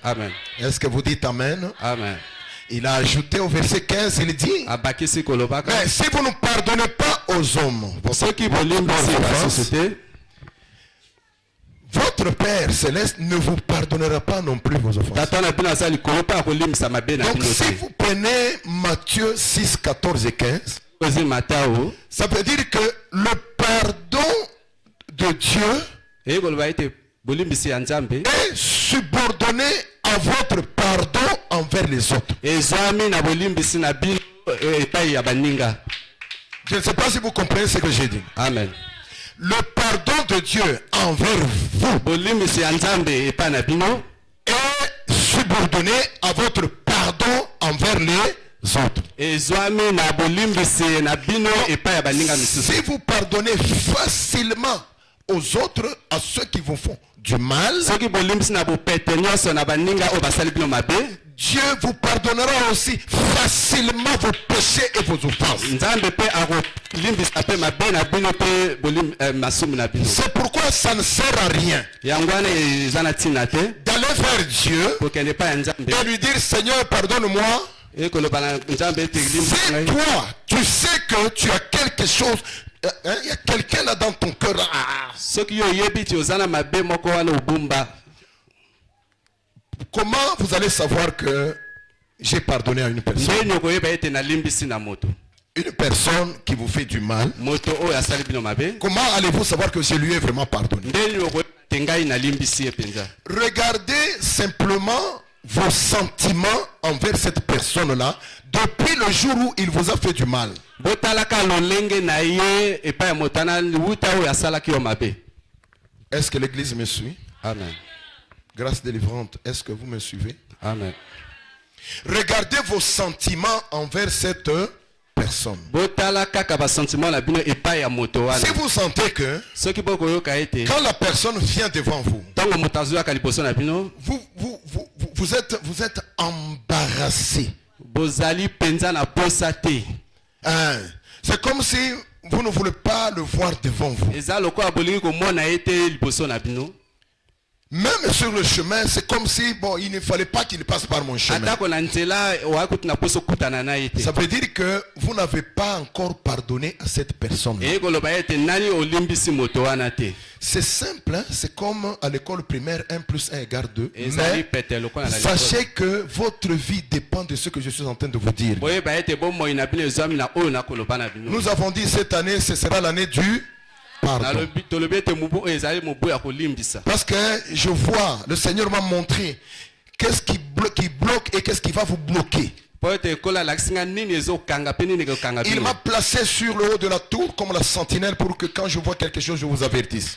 Amen. Est-ce que vous dites Amen? Amen. Il a ajouté au verset 15, il dit, mais si vous ne pardonnez pas aux hommes, votre Père Céleste ne vous pardonnera pas non plus vos offenses. Donc si vous prenez Matthieu 6, 14 et 15, ça veut dire que le pardon de Dieu est subordonné à votre pardon envers les autres. Je ne sais pas si vous comprenez ce que j'ai dit. Amen. Le pardon de Dieu envers vous est subordonné à votre pardon envers les autres. Si vous pardonnez facilement aux autres, à ceux qui vous font du mal, Dieu vous pardonnera aussi facilement vos péchés et vos offenses. C'est pourquoi ça ne sert à rien d'aller vers Dieu et lui dire, Seigneur, pardonne-moi. Si toi, tu sais que tu as quelque chose, il y a quelqu'un là dans ton cœur. Comment vous allez savoir que j'ai pardonné à une personne? Une personne qui vous fait du mal. Comment allez-vous savoir que je lui ai vraiment pardonné? Regardez simplement vos sentiments envers cette personne-là depuis le jour où il vous a fait du mal. Est-ce que l'église me suit? Amen. Grâce délivrante, est-ce que vous me suivez? Amen. Regardez vos sentiments envers cette personne. Si vous sentez que quand la personne vient devant vous, vous êtes embarrassé. C'est comme si vous ne voulez pas le voir devant vous. Même sur le chemin, c'est comme si il ne fallait pas qu'il passe par mon chemin. Ça veut dire que vous n'avez pas encore pardonné à cette personne. C'est simple, hein? C'est comme à l'école primaire 1 plus 1 égale 2. Mais sachez que votre vie dépend de ce que je suis en train de vous dire. Nous avons dit cette année, ce sera l'année du pardon. Parce que je vois, le Seigneur m'a montré qu'est-ce qui bloque et qu'est-ce qui va vous bloquer. Il m'a placé sur le haut de la tour comme la sentinelle pour que quand je vois quelque chose, je vous avertisse.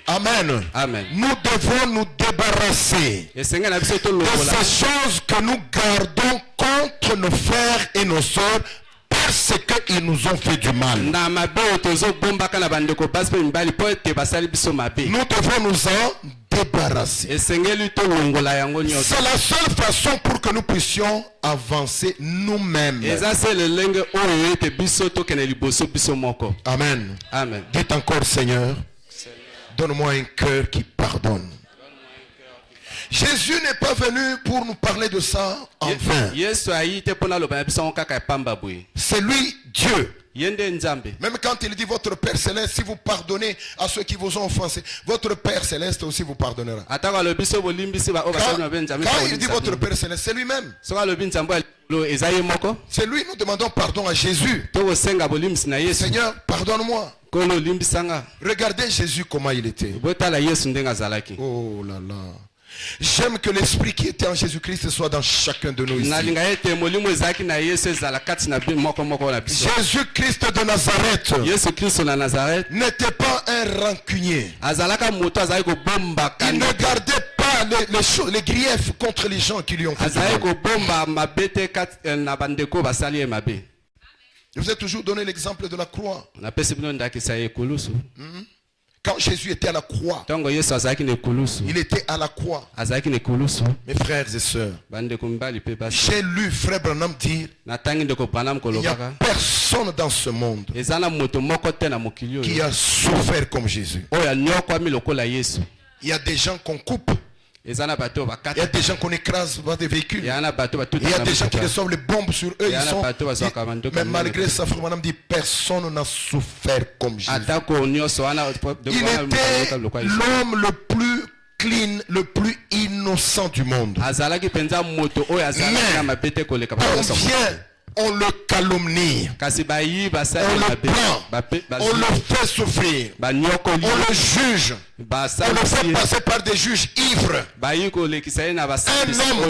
Amen. Amen. Nous devons nous débarrasser de ces choses que nous gardons contre nos frères et nos sœurs parce qu'ils nous ont fait du mal. Nous devons nous en débarrasser. C'est la seule façon pour que nous puissions avancer nous-mêmes. Amen. Amen. Dites encore, Seigneur, donne-moi un cœur qui pardonne. Jésus n'est pas venu pour nous parler de ça en vain. C'est lui, Dieu. Même quand il dit votre Père Céleste, si vous pardonnez à ceux qui vous ont offensé, votre Père Céleste aussi vous pardonnera. Quand il dit votre Père Céleste, c'est lui-même. C'est lui, nous demandons pardon à Jésus. Seigneur, pardonne-moi. Regardez Jésus comment il était. Oh là là. J'aime que l'esprit qui était en Jésus-Christ soit dans chacun de nous ici. Jésus-Christ de Nazareth n'était pas un rancunier. Il ne gardait pas les griefs contre les gens qui lui ont fait du mal. Je vous ai toujours donné l'exemple de la croix. Quand Jésus était à la croix, il était à la croix. Mes frères et sœurs, j'ai lu Frère Branham dire, il n'y a personne dans ce monde qui a souffert comme Jésus. Il y a des gens qu'on coupe. Il y a des gens qu'on écrase par des véhicules. Il y a des gens qui reçoivent les bombes sur eux. Mais malgré ça, frère madame dit, personne n'a souffert comme Jésus. Il était l'homme le plus clean, le plus innocent du monde. Mais on le calomnie, on le plaint, on le fait souffrir, on le juge, on le fait passer par des juges ivres. Un homme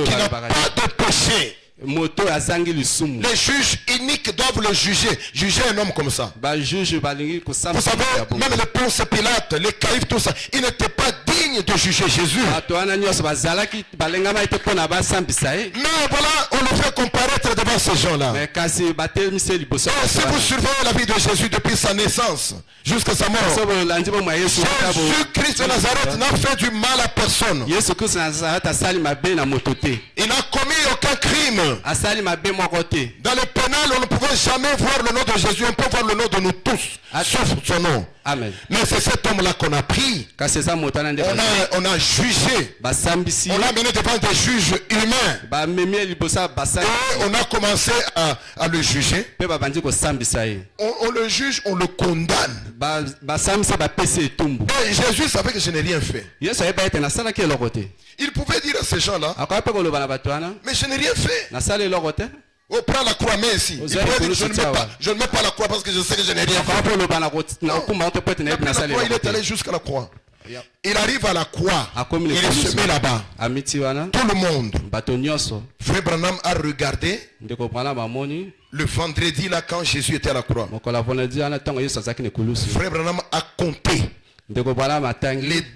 qui n'a pas de péché. Les juges uniques doivent le juger. Juger un homme comme ça. Vous savez, même le Ponce Pilate, les Caïphes, tout ça, ils n'étaient pas dignes de juger Jésus. Mais voilà, on le fait comparaître devant ces gens-là. Si vous surveillez la vie de Jésus depuis sa naissance jusqu'à sa mort, Jésus-Christ de Nazareth n'a fait du mal à personne. Il n'a commis aucun crime. Dans le pénal, on ne pouvait jamais voir le nom de Jésus. On peut voir le nom de nous tous, sauf son nom. Amen. Mais c'est cet homme-là qu'on a pris. On a jugé. On l'a mené devant des juges humains. Et on a commencé à le juger. On le juge, on le condamne. Et Jésus savait que je n'ai rien fait. Il pouvait dire à ces gens-là, mais je n'ai rien fait. Oh, prends la croix, mais ici. Il pouvait dire, je ne mets pas la croix parce que je sais que je n'ai rien fait. Non. La croix, il est allé jusqu'à la croix. Il arrive à la croix. Il est semé là-bas. Tout le monde. Frère Branham a regardé le vendredi là quand Jésus était à la croix. Frère Branham a compté les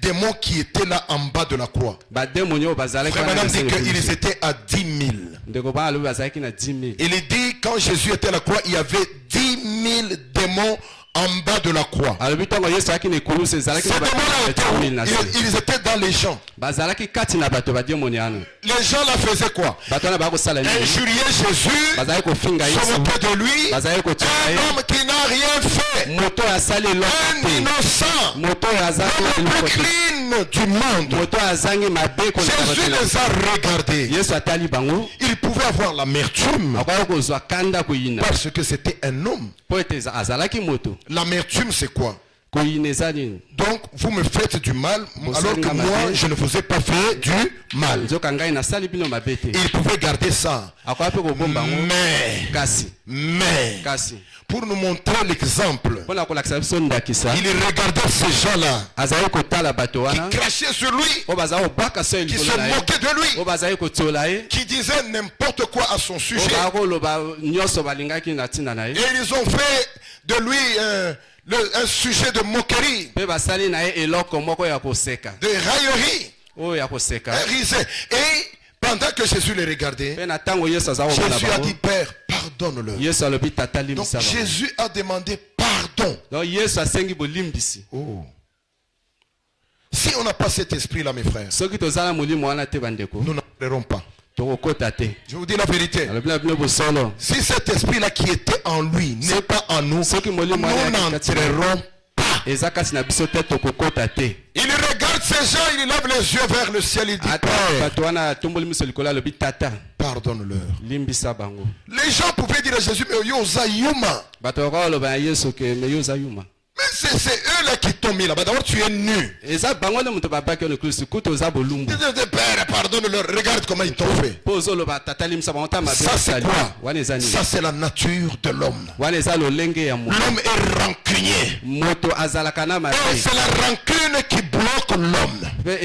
démons qui étaient là en bas de la croix. Frère Branham dit qu'ils étaient à 10 000. Il est dit quand Jésus était à la croix, il y avait 10 000 démons en bas de la croix. Ces démons-là, ils étaient dans les gens. Les gens là faisaient quoi? Injurier Jésus, se moquer de lui. Un homme qui n'a rien fait. Un innocent. Le plus clean du monde. Jésus les a regardés. Il pouvait avoir l'amertume parce que c'était un homme. L'amertume, c'est quoi? Donc vous me faites du mal alors que moi je ne vous ai pas fait du mal. Il pouvait garder ça. Mais pour nous montrer l'exemple, il regardait ces gens-là qui crachaient sur lui, qui se moquaient de lui, qui disaient n'importe quoi à son sujet. Et ils ont fait de lui un sujet de moquerie, de raillerie. Et pendant que Jésus les regardait, Jésus a dit, Père, pardonne-leur. Donc Jésus a demandé pardon. Oh. Si on n'a pas cet esprit-là, mes frères, nous n'entrerons pas. Je vous dis la vérité. Si cet esprit-là qui était en lui n'est pas en nous, nous n'entrerons pas. Il regarde ces gens, il lève les yeux vers le ciel, il dit Père, pardonne-leur. Les gens pouvaient dire à Jésus, mais yosa yuma. Mais c'est eux là qui t'ont mis là-bas. D'abord tu es nu. Père, pardonne-leur. Regarde comment ils t'ont fait. Ça c'est quoi? Ça c'est la nature de l'homme. L'homme est rancunier. Et c'est la rancune qui bloque l'homme. La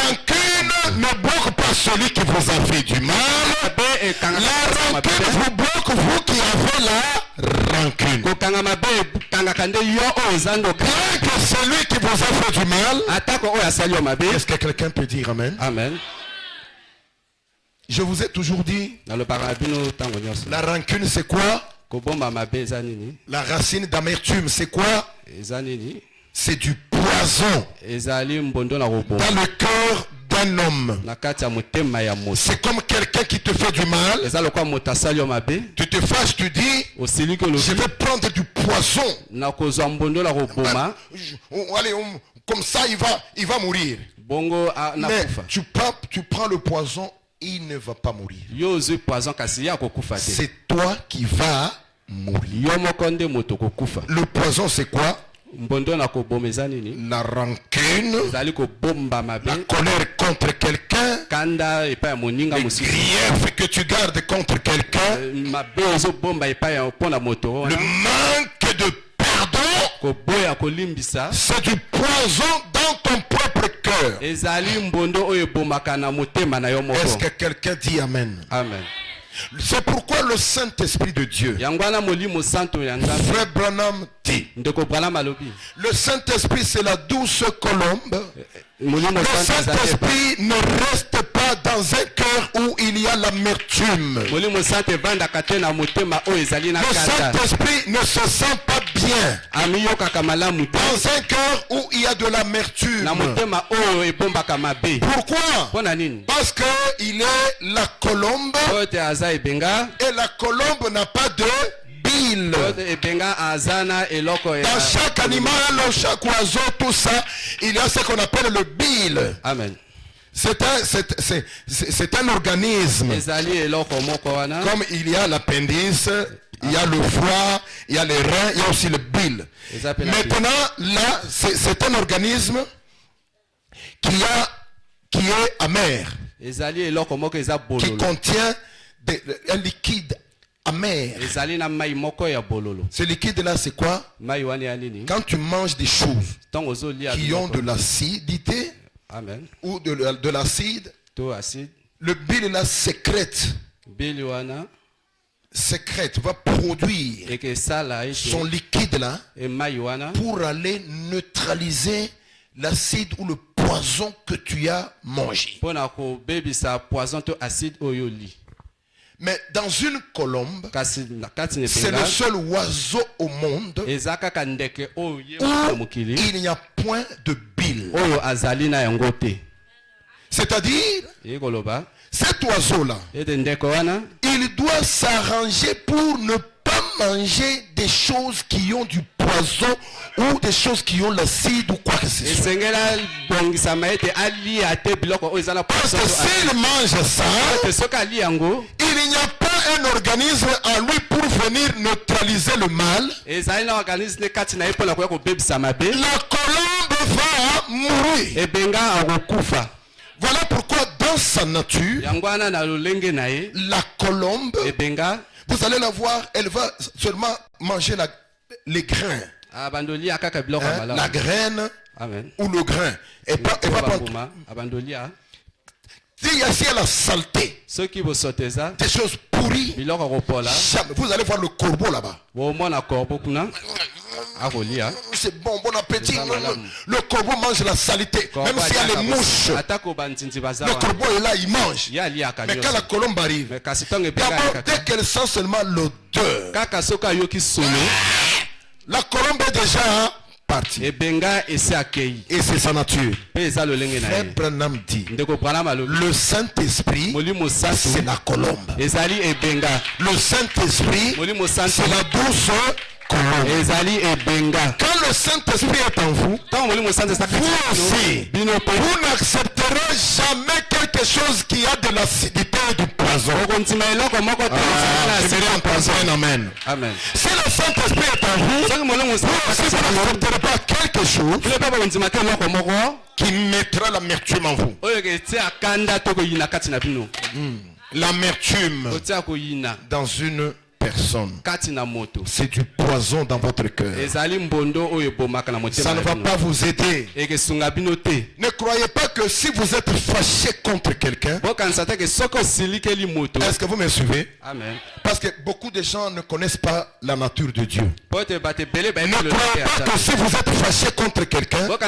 rancune ne bloque pas celui qui vous a fait du mal. La rancune vous bloque vous qui avez la rancune. Que celui qui vous a fait du mal, est-ce que quelqu'un peut dire amen? Amen. Je vous ai toujours dit, la rancune c'est quoi? La racine d'amertume c'est quoi? C'est du poison dans le cœur d'un homme. C'est comme quelqu'un qui te fait du mal. Tu te fâches, tu dis, je vais prendre du poison. Allez, comme ça il va mourir. Mais tu prends le poison, il ne va pas mourir. C'est toi qui vas mourir. Le poison, c'est quoi? La rancune, la colère contre quelqu'un, les griefs que tu gardes contre quelqu'un, le manque de pardon, c'est du poison dans ton propre cœur. Est-ce que quelqu'un dit Amen? Amen. C'est pourquoi le Saint-Esprit de Dieu, Frère Branham dit, le Saint-Esprit c'est la douce colombe. Le Saint-Esprit ne reste pas dans un cœur où il y a l'amertume. Le Saint-Esprit ne se sent pas bien dans un cœur où il y a de l'amertume. Pourquoi? Parce qu'il est la colombe et la colombe n'a pas de bile. Dans chaque animal, chaque oiseau, tout ça, il y a ce qu'on appelle le bile. Amen. C'est un organisme. Comme il y a l'appendice, il y a le foie, il y a les reins, il y a aussi le bile. Maintenant, là, c'est un organisme qui est amer, qui contient un liquide amer. Ce liquide-là, c'est quoi? Quand tu manges des choses qui ont de l'acidité, Amen, ou de l'acide, le bile là sécrète, va produire son liquide là pour aller neutraliser l'acide ou le poison que tu as mangé. Mais dans une colombe, c'est le seul oiseau au monde où il n'y a point de bile. C'est-à-dire, cet oiseau-là, il doit s'arranger pour ne pas manger des choses qui ont du poison ou des choses qui ont l'acide ou quoi que ce soit. Parce que s'il mange ça, il n'y a pas un organisme en lui pour venir neutraliser le mal. La colombe va mourir. Voilà pourquoi dans sa nature, la colombe, vous allez la voir, elle va seulement manger les grains. La graine. Amen. Ou le grain. Et pas prendre. S'il y a la saleté, des choses pourries, vous allez voir le corbeau là-bas. C'est bon appétit. Le corbeau mange la saleté. Même s'il y a les mouches, le corbeau est là, il mange. Mais quand la colombe arrive, d'abord, dès qu'elle sent seulement l'odeur, la colombe est déjà partie. Et c'est sa nature. Frère Branham dit, le Saint-Esprit, c'est la colombe. Le Saint-Esprit, c'est la douce colombe. Quand le Saint-Esprit est en vous, vous aussi, vous n'accepterez jamais quelque chose qui a de l'acidité et du poison. Amen. Amen. Si le Saint-Esprit est en vous, vous n'accepterez pas quelque chose qui mettra l'amertume en vous. L'amertume dans une personne, c'est du poison dans votre cœur. Ça ne va pas vous aider. Ne croyez pas que si vous êtes fâché contre quelqu'un, est-ce que vous me suivez? Amen. Parce que beaucoup de gens ne connaissent pas la nature de Dieu. Ne croyez pas que si vous êtes fâché contre quelqu'un, Dieu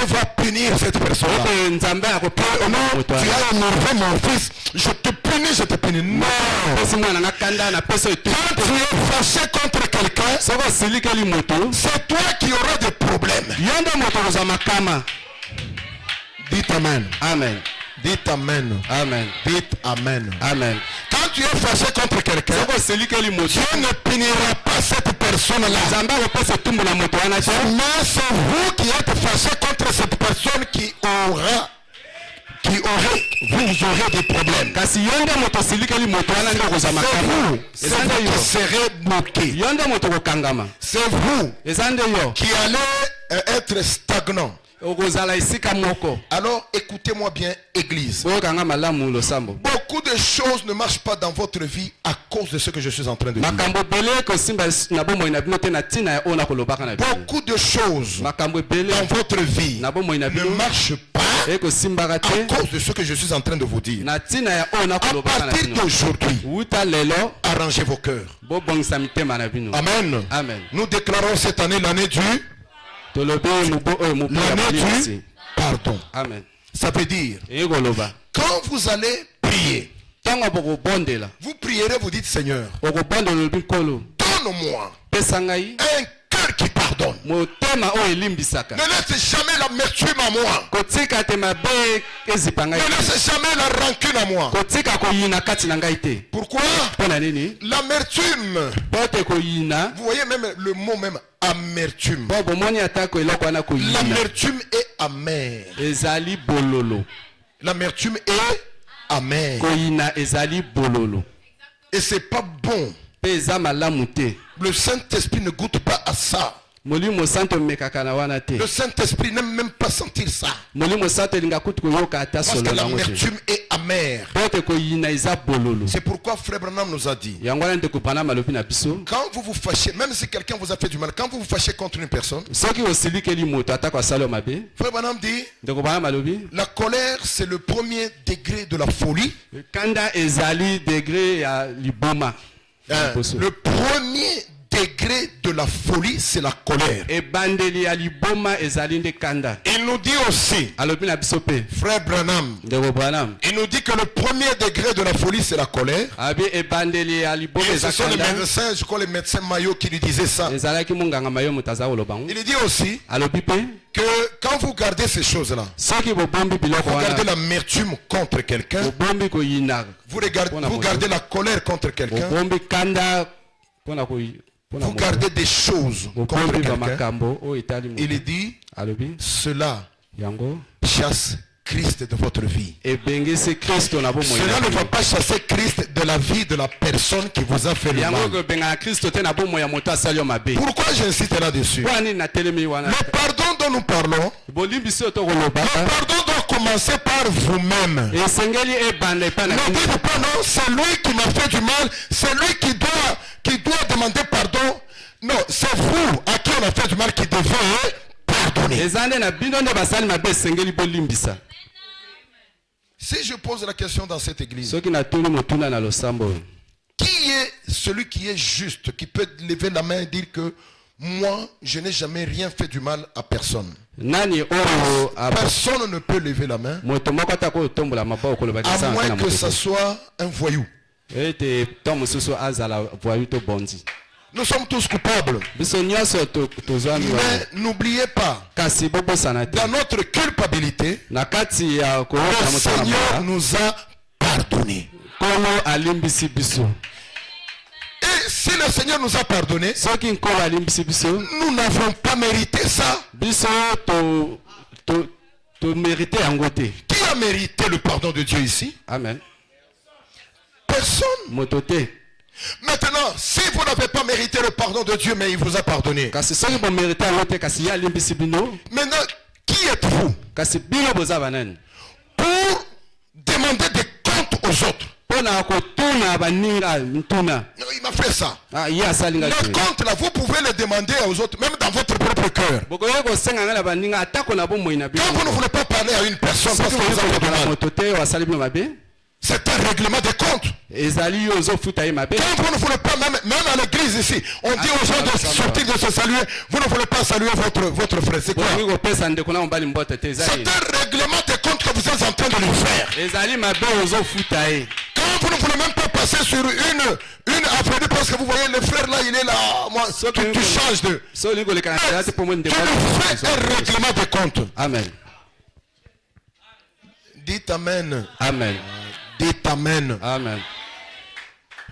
va punir cette personne. Non, tu as énervé mon fils, je te punis. Non. Quand tu es fâché contre quelqu'un, c'est toi qui auras des problèmes. Dites Amen. Amen. Dites Amen. Amen. Dites Amen. Amen. Quand tu es fâché contre quelqu'un, Dieu ne punira pas cette personne personne-là. Mais c'est vous qui êtes fâché contre cette personne qui vous aurez des problèmes. C'est vous qui serez bloqué. C'est vous qui allez être stagnant. Alors écoutez-moi bien, Église. Beaucoup de choses ne marchent pas dans votre vie à cause de ce que je suis en train de dire. Beaucoup de choses dans votre vie ne marchent pas à cause de ce que je suis en train de vous dire. À partir d'aujourd'hui, arrangez vos cœurs. Amen. Amen. Nous déclarons cette année l'année du pardon. Amen. Ça veut dire, quand vous allez prier, vous prierez, vous dites, Seigneur, donne-moi un cœur qui pardonne. Ne laisse jamais l'amertume à moi. Ne laisse jamais la rancune à moi. Pourquoi? L'amertume. Vous voyez même le mot même amertume. L'amertume est amère. L'amertume est amère. Et c'est pas bon. Le Saint-Esprit ne goûte pas à ça. Le Saint-Esprit n'aime même pas sentir ça. Parce que l'amertume est amère. C'est pourquoi Frère Branham nous a dit, quand vous vous fâchez, même si quelqu'un vous a fait du mal, quand vous vous fâchez contre une personne, Frère Branham dit, la colère c'est le premier degré de la folie. Le premier degré de la folie, c'est la colère. Il nous dit aussi, Frère Branham, il nous dit que le premier degré de la folie, c'est la colère. Et ce sont les médecins, je crois les médecins Mayo qui lui disaient ça. Il dit aussi que quand vous gardez ces choses-là, vous gardez l'amertume contre quelqu'un, vous gardez la colère contre quelqu'un, vous gardez des choses contre quelqu'un, il dit, cela chasse Christ de votre vie. Cela ne va pas chasser Christ de la vie de la personne qui vous a fait le mal. Pourquoi j'insiste là-dessus? Le pardon dont nous parlons, le pardon doit commencer par vous-même. Ne dites pas non, c'est lui qui m'a fait du mal, c'est lui qui doit demander pardon. Non, c'est vous à qui on a fait du mal qui devez pardonner. Si je pose la question dans cette église, qui est celui qui est juste, qui peut lever la main et dire que moi, je n'ai jamais rien fait du mal à personne? Personne ne peut lever la main, à moins que ce soit un voyou. Nous sommes tous coupables. Mais n'oubliez pas, dans notre culpabilité, le Seigneur nous a pardonné. Et si le Seigneur nous a pardonné, nous n'avons pas mérité ça. Qui a mérité le pardon de Dieu ici? Amen. Personne. Maintenant, si vous n'avez pas mérité le pardon de Dieu, mais il vous a pardonné. Maintenant, qui êtes-vous pour demander des comptes aux autres? Non, il m'a fait ça. Les comptes là, vous pouvez les demander aux autres, même dans votre propre cœur. Quand vous ne voulez pas parler à une personne parce que vous avez du mal, c'est un règlement des comptes. Quand vous ne voulez pas, même à l'église ici, on dit aux gens de sortir de se saluer, vous ne voulez pas saluer votre frère. C'est quoi? C'est un règlement des comptes que vous êtes en train de lui faire. Quand vous ne voulez même pas passer sur une avenue parce que vous voyez le frère là, il est là, moi, tu changes de... Tu fais un règlement des comptes. Amen. Dites Amen. Amen. Dites Amen. Amen.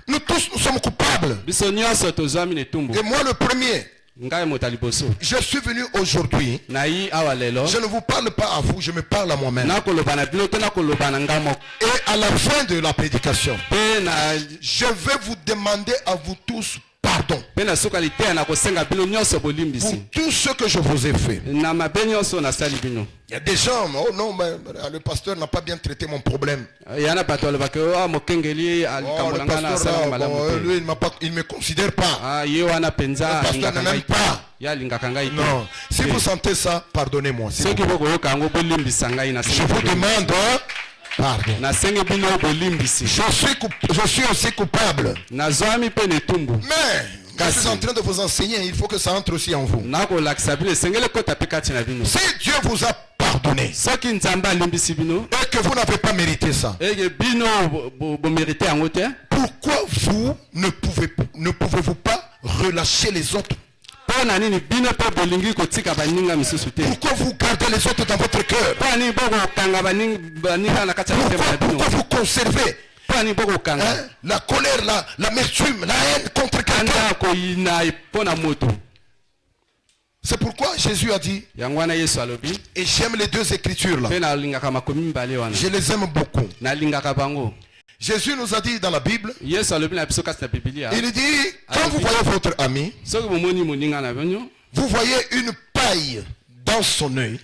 Nous tous, nous sommes sommes coupables. Et moi le premier. Je suis venu aujourd'hui. Je ne vous parle pas à vous, je me parle à moi-même. Et à la fin de la prédication, je vais vous demander à vous tous pardon pour tout ce que je vous ai fait. Il y a des gens, oh non, mais le pasteur n'a pas bien traité mon problème. Le pasteur, lui, il ne me considère pas. Le pasteur ne m'aime pas. Non. Si vous sentez ça, pardonnez-moi. Je vous demande pardon. Je suis aussi coupable. Mais je suis en train de vous enseigner, il faut que ça entre aussi en vous. Si Dieu vous a pardonné et que vous n'avez pas mérité ça, pourquoi vous ne pouvez-vous pas relâcher les autres? Pourquoi vous gardez les autres dans votre cœur? Pourquoi vous conservez la colère, l'amertume, la haine contre quelqu'un? C'est pourquoi Jésus a dit, et j'aime les deux écritures là, je les aime beaucoup. Jésus nous a dit dans la Bible, il dit, quand vous voyez votre ami, vous voyez une paille dans son œil,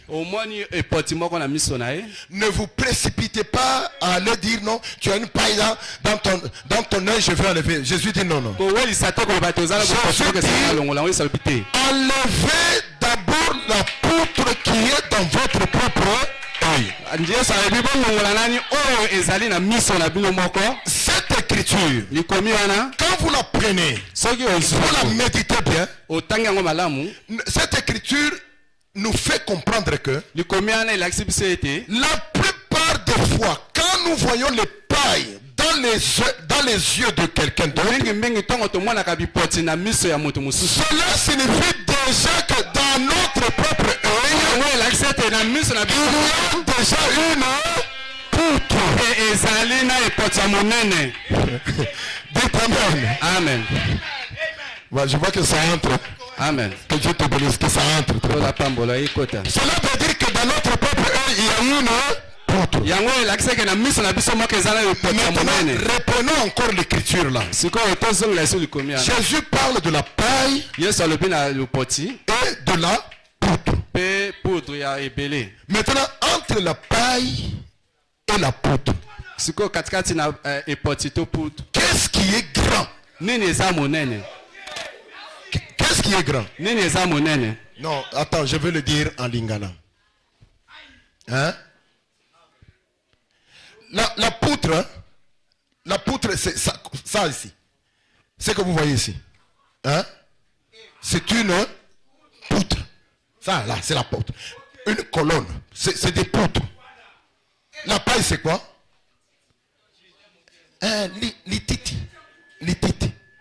ne vous précipitez pas à aller dire non, tu as une paille dans ton œil, je vais enlever. Jésus dit non, non. Jésus dit, enlevez d'abord la poutre qui est dans votre propre œil. Cette écriture, quand vous la prenez, vous la méditez bien, cette écriture nous fait comprendre que la plupart des fois, quand nous voyons les pailles dans les yeux de quelqu'un d'autre, cela signifie déjà que dans notre propre œil, il y a déjà une poutre. Dites Amen. Amen. Je vois que ça entre. Amen. Que Dieu te bénisse, que ça entre. Cela veut dire que dans notre propre œil, il y a une poutre. Maintenant, reprenons encore l'écriture là. Jésus parle de la paille et de la poutre. Maintenant, entre la paille et la poutre, qu'est-ce qui est grand? Qu'est-ce qui est grand? Non, attends, je vais le dire en lingala. Hein? La poutre, c'est ça ici. C'est que vous voyez ici. Hein? C'est une poutre. Ça, là, c'est la poutre. Une colonne. C'est des poutres. La paille, c'est quoi? Lititi.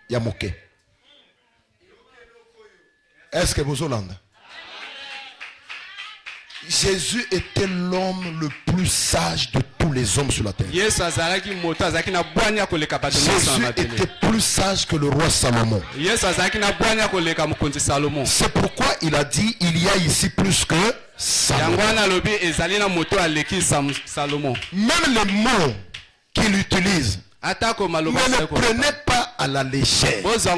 Yamoke. Est-ce que vous Hollande? Jésus était l'homme le plus sage de tous les hommes sur la terre. Jésus était plus sage que le roi Salomon. C'est pourquoi il a dit, il y a ici plus que Salomon. Même les mots qu'il utilise, ne les prenez pas à la légère. Ça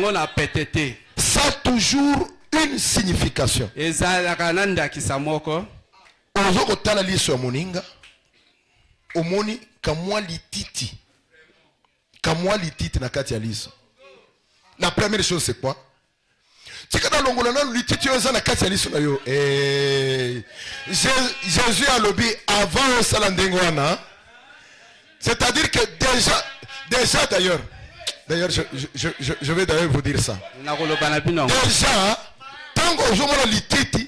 a toujours une signification. Ozokotala liso ya moninga omoni kamwa lititi na kati ya liso. La première chose c'est quoi? C'est que dans l'ongolana lititi oza na kati ya liso na yo. Jésus a lobby avant salandengwana. C'est-à-dire que déjà d'ailleurs je vais d'ailleurs vous dire ça. Déjà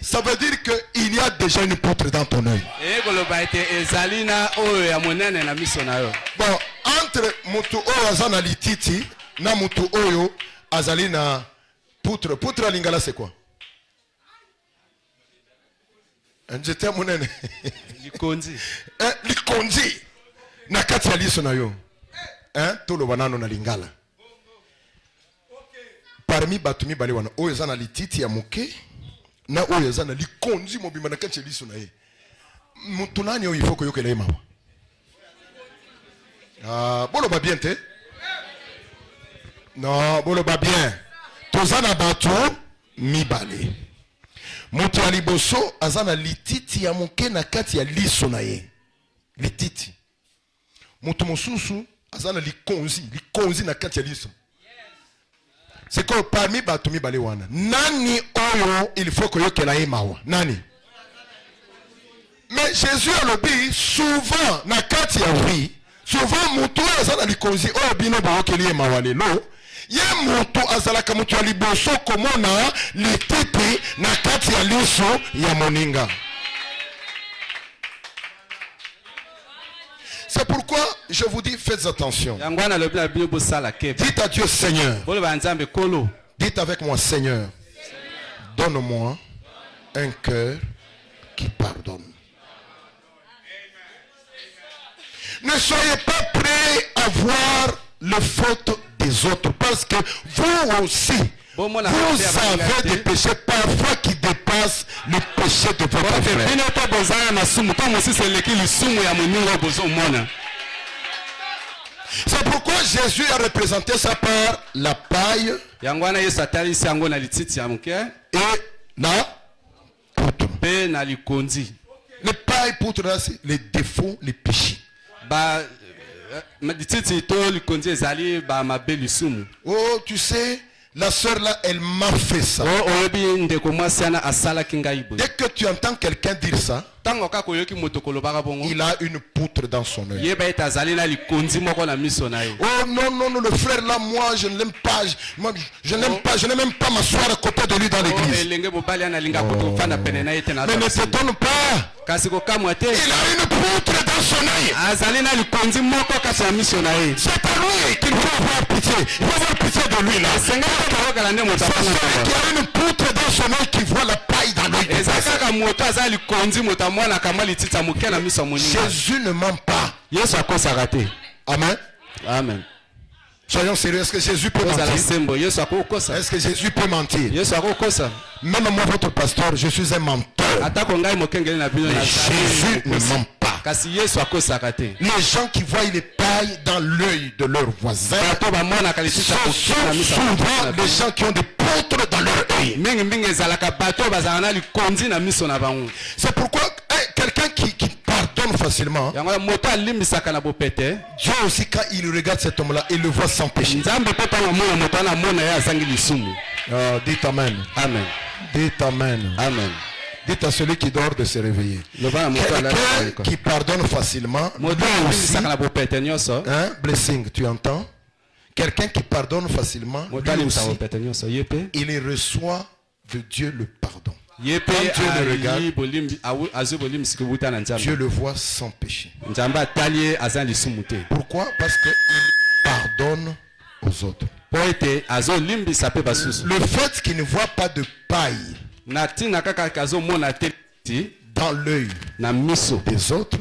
ça veut dire qu'il y a déjà une poutre dans ton œil. Bon, entre mutu oyo azana lititi na mutu oyo azali na poutre. Poutre à lingala c'est quoi? J'étais à monene. Likonzi. Na kati ya liso na yo. Tolo banano na lingala. parmi batumi bale wana oyo eza na lititi ya moke na oyo eza na likonzi mobimba na kati ya liso na ye mutu nani oyo ifo koyokela ye mawa boloba bien te non boloba bien toza na bato mibale mutu ya liboso aza na lititi ya moke na kati ya liso na ye lititi mutu mosusu aza na likonzi na kati ya liso. C'est que parmi bato mibale wana nani oyo il faut koyokela ye mawa nani. Mais Jésus a le dit souvent na kati ya oui souvent mutu aza na likonzi oyo bino boyokeli ye mawa lelo ye mutu azalaka mutu ya liboso komona lititi na kati ya liso ya moninga. C'est pourquoi je vous dis, faites attention. Dites à Dieu, Seigneur. Dites avec moi, Seigneur, donne-moi un cœur qui pardonne. Ne soyez pas prêts à voir les fautes des autres, parce que vous aussi, vous avez des péchés parfois qui dépassent le péché de votre frère. C'est pourquoi Jésus a représenté ça par la paille et la poutre. Les pailles, poutre, c'est les défauts, les péchés. Oh, tu sais, la sœur là, elle m'a fait ça. Dès que tu entends quelqu'un dire ça, il a une poutre dans son œil. Oh non, non, non, le frère là, moi je ne l'aime pas. Je n'aime pas, je n'aime même pas m'asseoir à côté de lui dans l'église. Mais ne s'étonne pas. Il a une poutre dans son œil. C'est à lui qu'il faut avoir pitié. Il faut avoir pitié de lui là. C'est qui a une poutre dans son œil qui voit la paille dans l'œil. Jésus ne ment pas. Amen. Amen. Soyons sérieux, est-ce que Jésus peut mentir? Est-ce que Jésus peut mentir? Même moi, votre pasteur, je suis un menteur. Mais Jésus ne ment pas. Les gens qui voient les pailles dans l'œil de leurs voisins sont souvent des gens qui ont des poutres dans leur œil. C'est pourquoi quelqu'un qui pardonne facilement, Dieu aussi quand il regarde cet homme-là, il le voit sans péché. Dites Amen. Amen. Dites Amen. Amen. Dites à celui qui dort de se réveiller. Quelqu'un qui pardonne facilement, aussi, blessing, tu entends? Quelqu'un qui pardonne facilement, lui aussi, il reçoit de Dieu le pardon. Quand Dieu le regarde, Dieu le voit sans péché. Pourquoi? Parce qu'il pardonne aux autres. Le fait qu'il ne voit pas de paille dans l'œil des autres,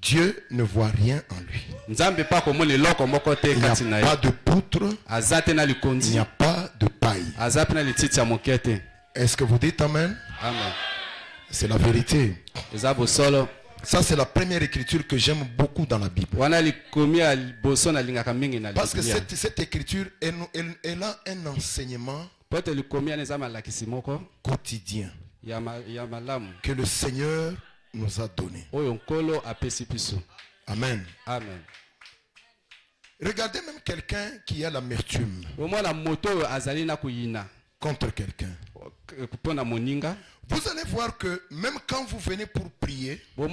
Dieu ne voit rien en lui. Il n'y a pas de poutre, il n'y a pas de paille. Est-ce que vous dites Amen? Amen. C'est la vérité. Ça, c'est la première écriture que j'aime beaucoup dans la Bible. Parce que cette écriture, elle a un enseignement quotidien que le Seigneur nous a donné. Amen. Amen. Regardez même quelqu'un qui a l'amertume contre quelqu'un. Vous allez voir que même quand vous venez pour prier, vous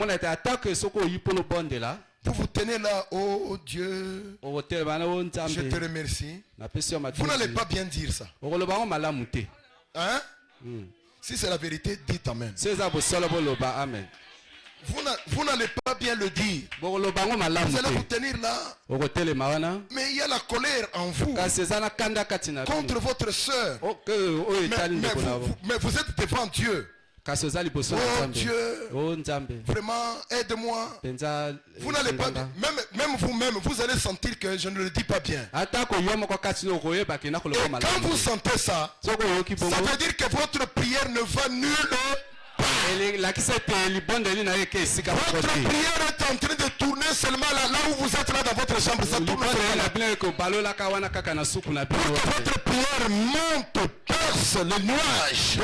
vous tenez là, oh Dieu, je te remercie. Vous n'allez pas bien dire ça. Hein? Si c'est la vérité, dites Amen. Vous n'allez pas bien le dire. Vous allez vous tenir là. Mais il y a la colère en vous contre votre soeur. Mais vous êtes devant Dieu. Oh Dieu, vraiment aide-moi. Vous n'allez pas, même vous-même, vous allez sentir que je ne le dis pas bien. Et quand vous sentez ça, ça veut dire que votre prière ne va nulle part. Votre prière est en train de tourner seulement là où vous êtes là dans votre chambre. Ça tourne votre prière monte, perce le nuage.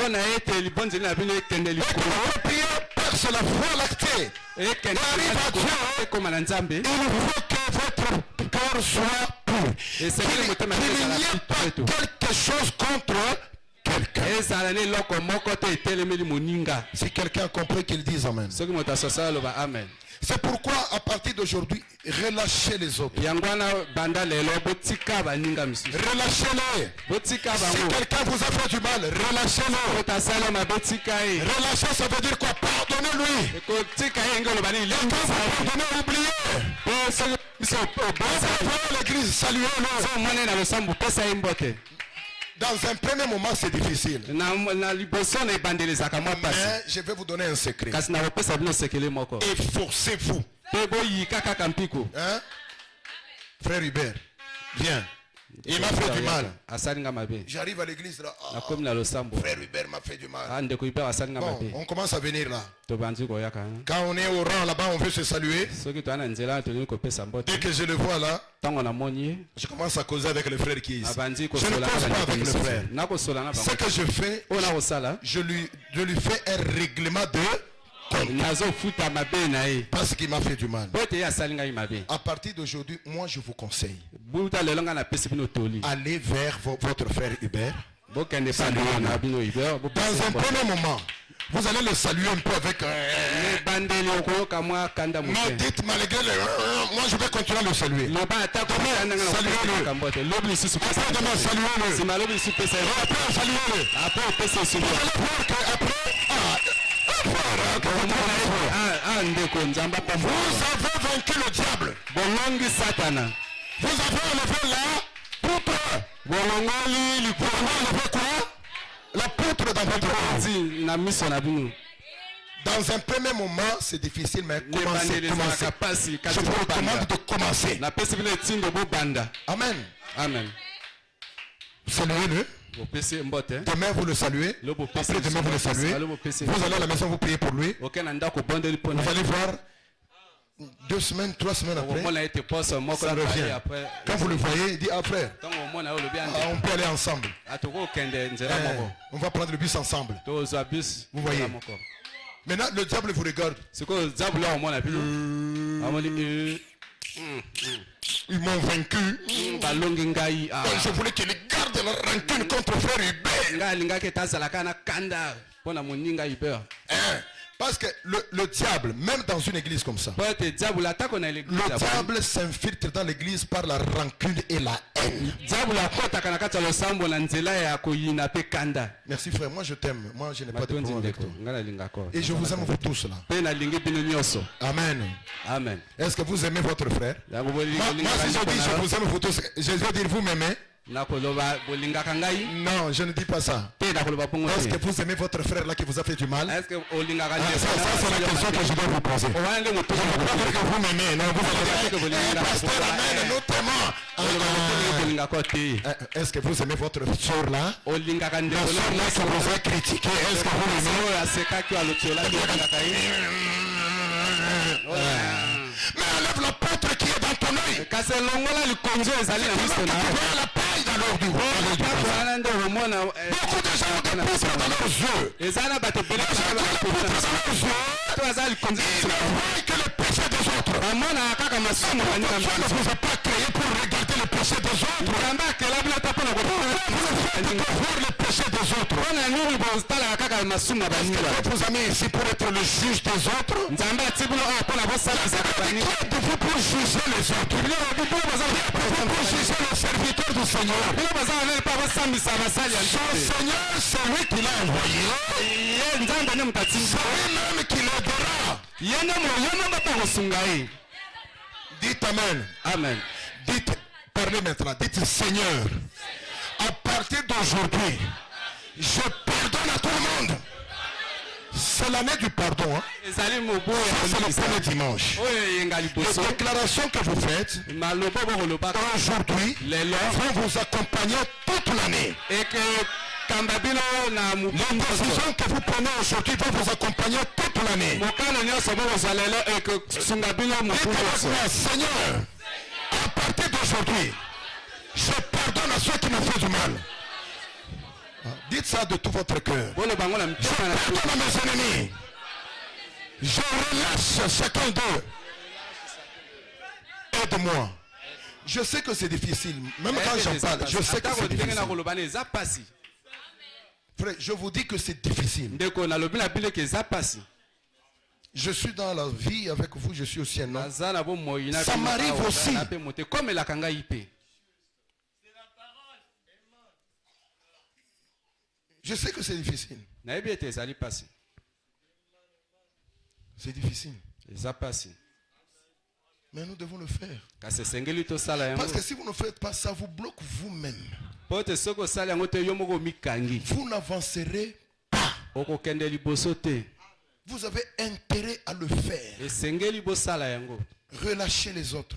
Votre prière perce la voie lactée. Et arrive à Dieu. Il faut que votre cœur soit pur. Qu'il n'y ait pas quelque chose contre quelqu'un. Si quelqu'un a compris, qu'il dise Amen. C'est pourquoi à partir d'aujourd'hui, relâchez les autres. Relâchez-les. Si quelqu'un vous a fait du mal, relâchez-le. Relâchez, ça veut dire quoi? Pardonnez-lui. Et quand vous pardonnez, oubliez. L'église, saluez-le. Dans un premier moment, c'est difficile. Mais je vais vous donner un secret. Efforcez-vous. Hein? Frère Hubert, viens. Il m'a fait du mal. J'arrive à l'église là. Oh, frère Hubert m'a fait du mal. Bon, on commence à venir là. Quand on est au rang là-bas, on veut se saluer. Dès que je le vois là, je commence à causer avec le frère qui est ici. Je ne cause pas avec le frère. Ce que je fais, je lui fais un règlement de... Parce qu'il m'a fait du mal. À partir d'aujourd'hui, moi je vous conseille. Allez vers votre frère Hubert. Dans un premier moment, vous allez le saluer un peu avec... Mais dites malgré le... Moi je vais continuer à le saluer. Saluez-le. Après demain, saluez-le. Après, saluez-le. Vous allez voir qu'après... Vous avez vaincu le diable. Vous avez enlevé la poutre. Vous avez enlevé quoi? La poutre dans votre vie. Dans un premier moment, c'est difficile, mais commencez. Je vous recommande de commencer. Amen. Amen. Saluez-le. Demain vous le saluez. Après demain vous le saluez. Vous allez à la maison, vous priez pour lui. Vous allez voir 2 semaines, 3 semaines après, ça revient. Quand vous le voyez, il dit ah frère, on peut aller ensemble. On va prendre le bus ensemble. Vous voyez. Maintenant le diable vous regarde. Ils m'ont vaincu. Je voulais qu'il garde la rancune contre frère Hubert. Parce que le diable, même dans une église comme ça, le diable s'infiltre dans l'église par la rancune et la haine. Merci frère, moi je t'aime. Moi je n'ai pas de problème avec toi. Et je vous aime vous tous là. Amen. Amen. Est-ce que vous aimez votre frère? Moi si je dis je vous aime vous tous, je vais dire vous m'aimez? Non, je ne dis pas ça. Est-ce que vous aimez votre frère là qui vous a fait du mal? Ça c'est la question que je dois vous poser. Je ne veux pas dire que vous m'aimez. Non, vous allez dire, pasteur, amen, nous t'aimons. Est-ce que vous aimez votre soeur là? La soeur là qui vous a critiqué, est-ce que vous l'aimez? Mais enlève la poutre qui est dans ton œil. La paille dans leur dos. Beaucoup de gens ont des poutres dans leurs yeux. Ils ne voient que le péché des autres. Dieu ne vous a pas créé pour regarder le péché des autres. Pour voir le péché des autres. Est-ce que vous avez ici pour être le juge des autres? De vous pour juger les autres. Pour juger le serviteur du Seigneur. Son Seigneur, c'est lui qui l'a envoyé. C'est lui-même qui l'aidera. Dites Amen. Amen. Dites, parlez maintenant. Dites Seigneur, à partir d'aujourd'hui, je pardonne à tout le monde. C'est l'année du pardon. Hein? C'est le premier dimanche. Les déclarations que vous faites aujourd'hui vont vous accompagner toute l'année. Les décisions que vous prenez aujourd'hui vont vous accompagner toute l'année. Seigneur, à partir d'aujourd'hui, je pardonne à ceux qui m'ont fait du mal. Dites ça de tout votre cœur. Je pardonne à mes ennemis. Je relâche chacun d'eux. Aide-moi. Je sais que c'est difficile. Même quand j'en parle, je sais que c'est difficile. Frère, je vous dis que c'est difficile. Je suis dans la vie avec vous, je suis aussi un homme. Ça m'arrive aussi. Je sais que c'est difficile. C'est difficile. Mais nous devons le faire. Parce que si vous ne faites pas ça, vous bloquez vous-même. Vous n'avancerez pas. Vous avez intérêt à le faire. Relâchez les autres.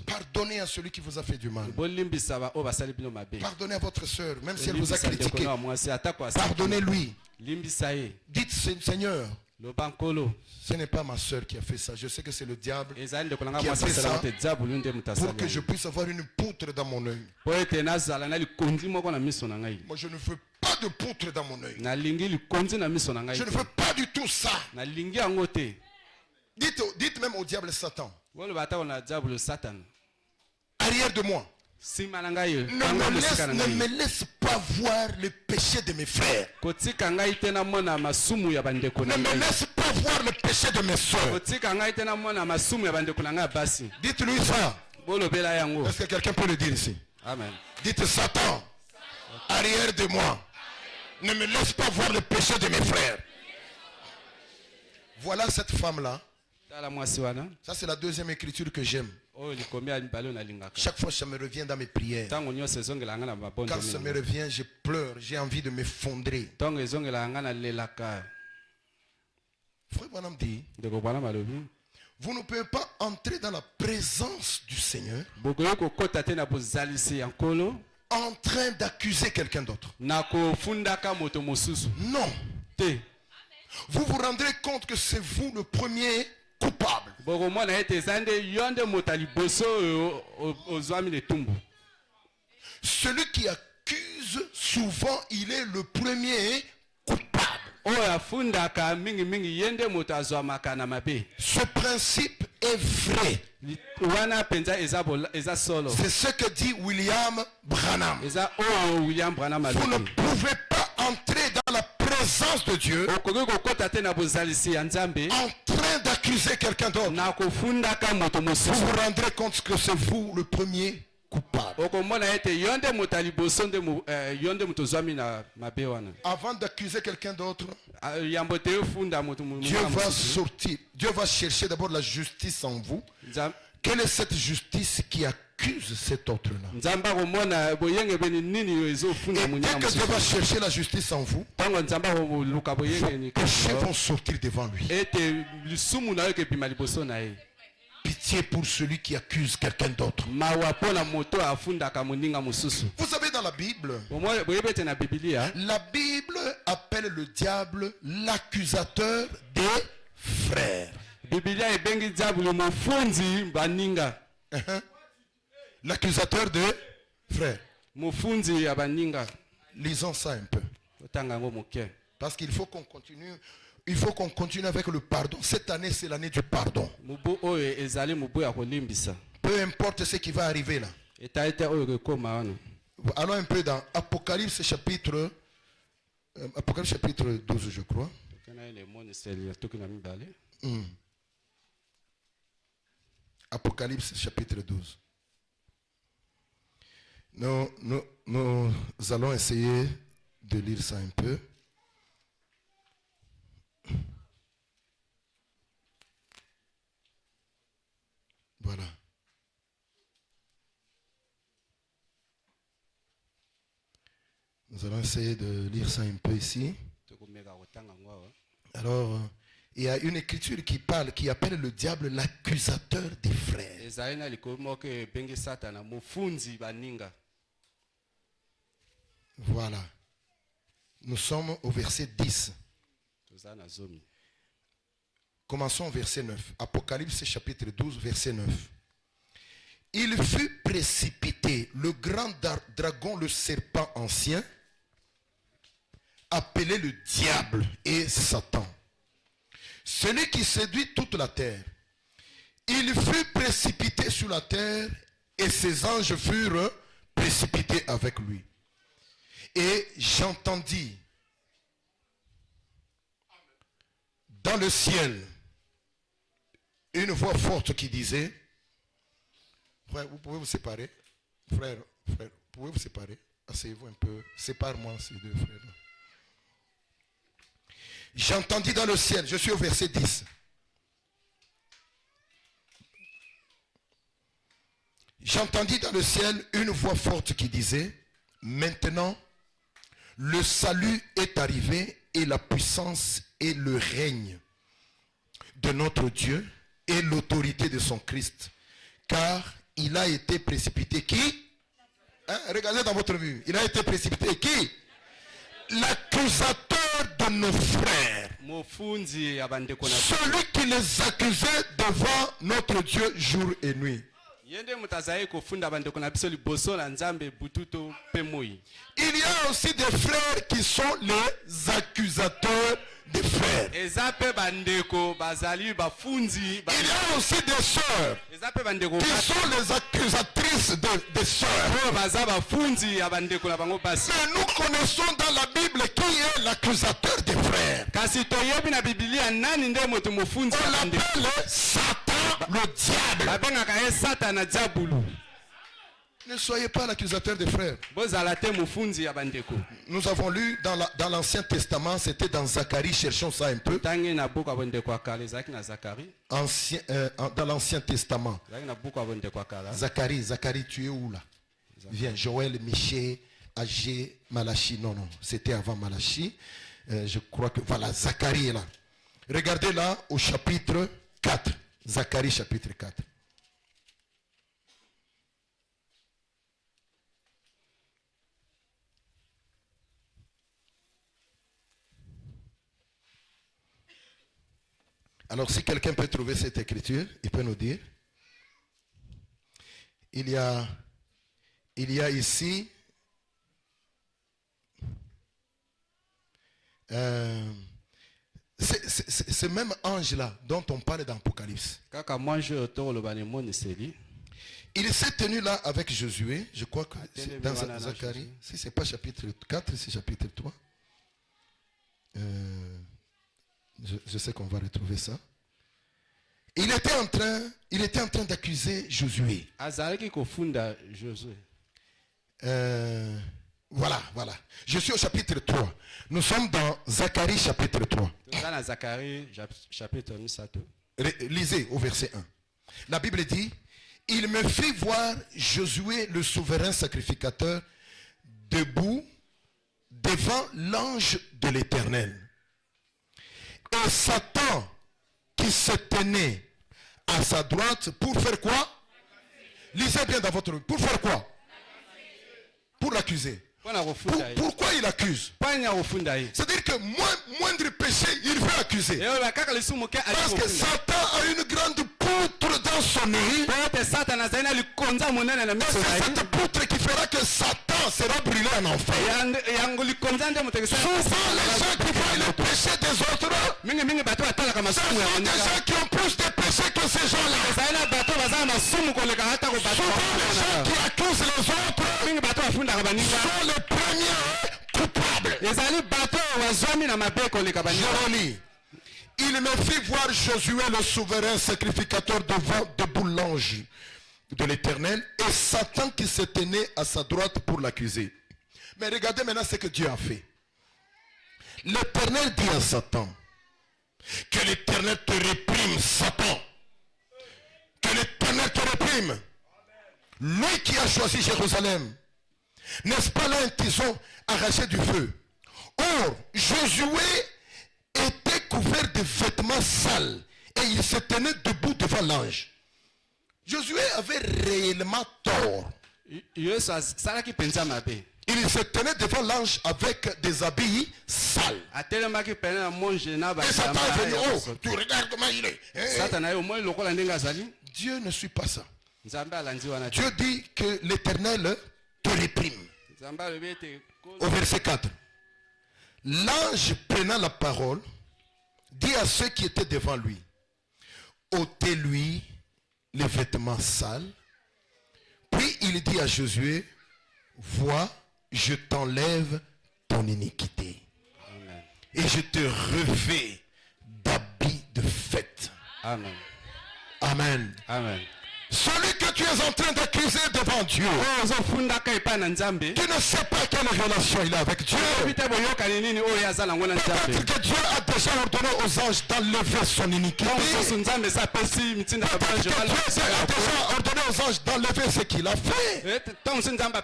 Pardonnez à celui qui vous a fait du mal. Pardonnez à votre soeur, même si elle vous a critiqué. Pardonnez-lui. Dites, Seigneur, ce n'est pas ma soeur qui a fait ça. Je sais que c'est le diable qui a fait ça pour que je puisse avoir une poutre dans mon œil. Moi, je ne veux pas de poutre dans mon œil. Je ne veux pas du tout ça. Dites même au diable Satan. Arrière de moi. Ne me laisse pas voir le péché de mes frères. Ne me laisse pas voir le péché de mes soeurs. Dites-lui ça. Est-ce que quelqu'un peut le dire ici? Amen. Dites Satan, arrière de moi. Ne me laisse pas voir le péché de mes frères. Voilà cette femme-là. Ça, c'est la deuxième écriture que j'aime. Chaque fois, ça me revient dans mes prières. Quand ça me revient, je pleure. J'ai envie de m'effondrer. Frère Branham dit, vous ne pouvez pas entrer dans la présence du Seigneur en train d'accuser quelqu'un d'autre. Non. Vous vous rendrez compte que c'est vous le premier coupable. Celui qui accuse, souvent, il est le premier coupable. Ce principe est vrai. C'est ce que dit William Branham. Vous ne pouvez pas entrer dans la présence de Dieu en train d'accuser quelqu'un d'autre. Vous vous rendrez compte que c'est vous le premier coupable. Avant d'accuser quelqu'un d'autre, Dieu va sortir. Dieu va chercher d'abord la justice en vous. Quelle est cette justice qui accuse cet autre-là? Et dès que Dieu va chercher la justice en vous, vos péchés vont sortir devant lui. Pitié pour celui qui accuse quelqu'un d'autre. Vous savez, dans la Bible, la Bible appelle le diable l'accusateur des frères. L'accusateur des frères. Lisons ça un peu. Parce qu'il faut qu'on continue. Il faut qu'on continue avec le pardon. Cette année, c'est l'année du pardon. Peu importe ce qui va arriver là. Allons un peu dans Apocalypse chapitre 12, je crois. Apocalypse chapitre 12. Nous allons essayer de lire ça un peu. Voilà. Nous allons essayer de lire ça un peu ici. Alors, il y a une écriture qui appelle le diable l'accusateur des frères. Voilà. Nous sommes au verset 10. Commençons au verset 9. Apocalypse chapitre 12, verset 9. Il fut précipité, le grand dragon, le serpent ancien, appelé le diable et Satan, celui qui séduit toute la terre. Il fut précipité sur la terre et ses anges furent précipités avec lui. Et j'entendis dans le ciel une voix forte qui disait, frère, vous pouvez vous séparer, frère, vous pouvez vous séparer, asseyez-vous un peu, sépare-moi ces deux frères. J'entendis dans le ciel, je suis au verset 10. J'entendis dans le ciel une voix forte qui disait, maintenant, le salut est arrivé et la puissance et le règne de notre Dieu et l'autorité de son Christ. Car il a été précipité qui? Regardez dans votre vue. Il a été précipité qui? L'accusateur de nos frères. Celui qui les accusait devant notre Dieu jour et nuit. Il y a aussi des frères qui sont les accusateurs des frères. Il y a aussi des sœurs qui sont les accusatrices des sœurs. Mais nous connaissons dans la Bible qui est l'accusateur des frères. On l'appelle Satan, le diable. Ne soyez pas l'accusateur des frères. Nous avons lu dans l'Ancien Testament, c'était dans Zacharie, cherchons ça un peu. Dans l'Ancien Testament. Zacharie, tu es où là? Viens, Joël, Michée, Agé, Malachi. Non, c'était avant Malachi. Je crois que, voilà, Zacharie est là. Regardez là au chapitre 4. Zacharie chapitre 4. Alors si quelqu'un peut trouver cette écriture, il peut nous dire. Il y a ici ce même ange-là dont on parle dans l'Apocalypse. Il s'est tenu là avec Josué, je crois que c'est dans Zacharie. Si ce n'est pas chapitre 4, c'est chapitre 3. Je sais qu'on va retrouver ça. Il était en train d'accuser Josué. Voilà. Je suis au chapitre 3. Nous sommes dans Zacharie chapitre 3. Lisez au verset 1. La Bible dit, il me fit voir Josué le souverain sacrificateur debout devant l'ange de l'Éternel. Et Satan qui se tenait à sa droite pour faire quoi? Lisez bien dans votre... Pour faire quoi? Pour l'accuser. Pourquoi il accuse? C'est-à-dire que moindre péché, il veut accuser. Parce que Satan a une grande poutre dans son nez. Et c'est cette poutre qui fera que Satan sera brûlé en enfer. Souvent les gens qui voient le péché des autres, ce sont des gens qui ont plus de péché que ces gens-là. Souvent les gens qui accusent les autres sont les premiers coupables. Je relis. Il me fit voir Josué le souverain sacrificateur debout l'ange de l'Éternel et Satan qui se tenait à sa droite pour l'accuser. Mais regardez maintenant ce que Dieu a fait. L'Éternel dit à Satan, que l'Éternel te réprime, Satan. Que l'Éternel te réprime. Lui qui a choisi Jérusalem. N'est-ce pas là un tison arraché du feu? Or, Josué couvert de vêtements sales et il se tenait debout devant l'ange. Josué avait réellement tort. Il se tenait devant l'ange avec des habits sales. Et Satan est venu. Oh, tu regardes comment il est. Dieu ne suit pas ça. Dieu dit que l'Éternel te réprime. Au verset 4. L'ange prenant la parole dit à ceux qui étaient devant lui, ôtez-lui les vêtements sales. Puis il dit à Josué, vois, je t'enlève ton iniquité. Amen. Et je te revais d'habits de fête. Amen. Amen. Amen. Celui que tu es en train d'accuser devant Dieu, tu ne sais pas quelle relation il a avec Dieu. Peut-être que Dieu a déjà ordonné aux anges d'enlever son iniquité. Peut-être que Dieu a déjà ordonné aux anges d'enlever ce qu'il a fait. Mais pendant ce temps-là,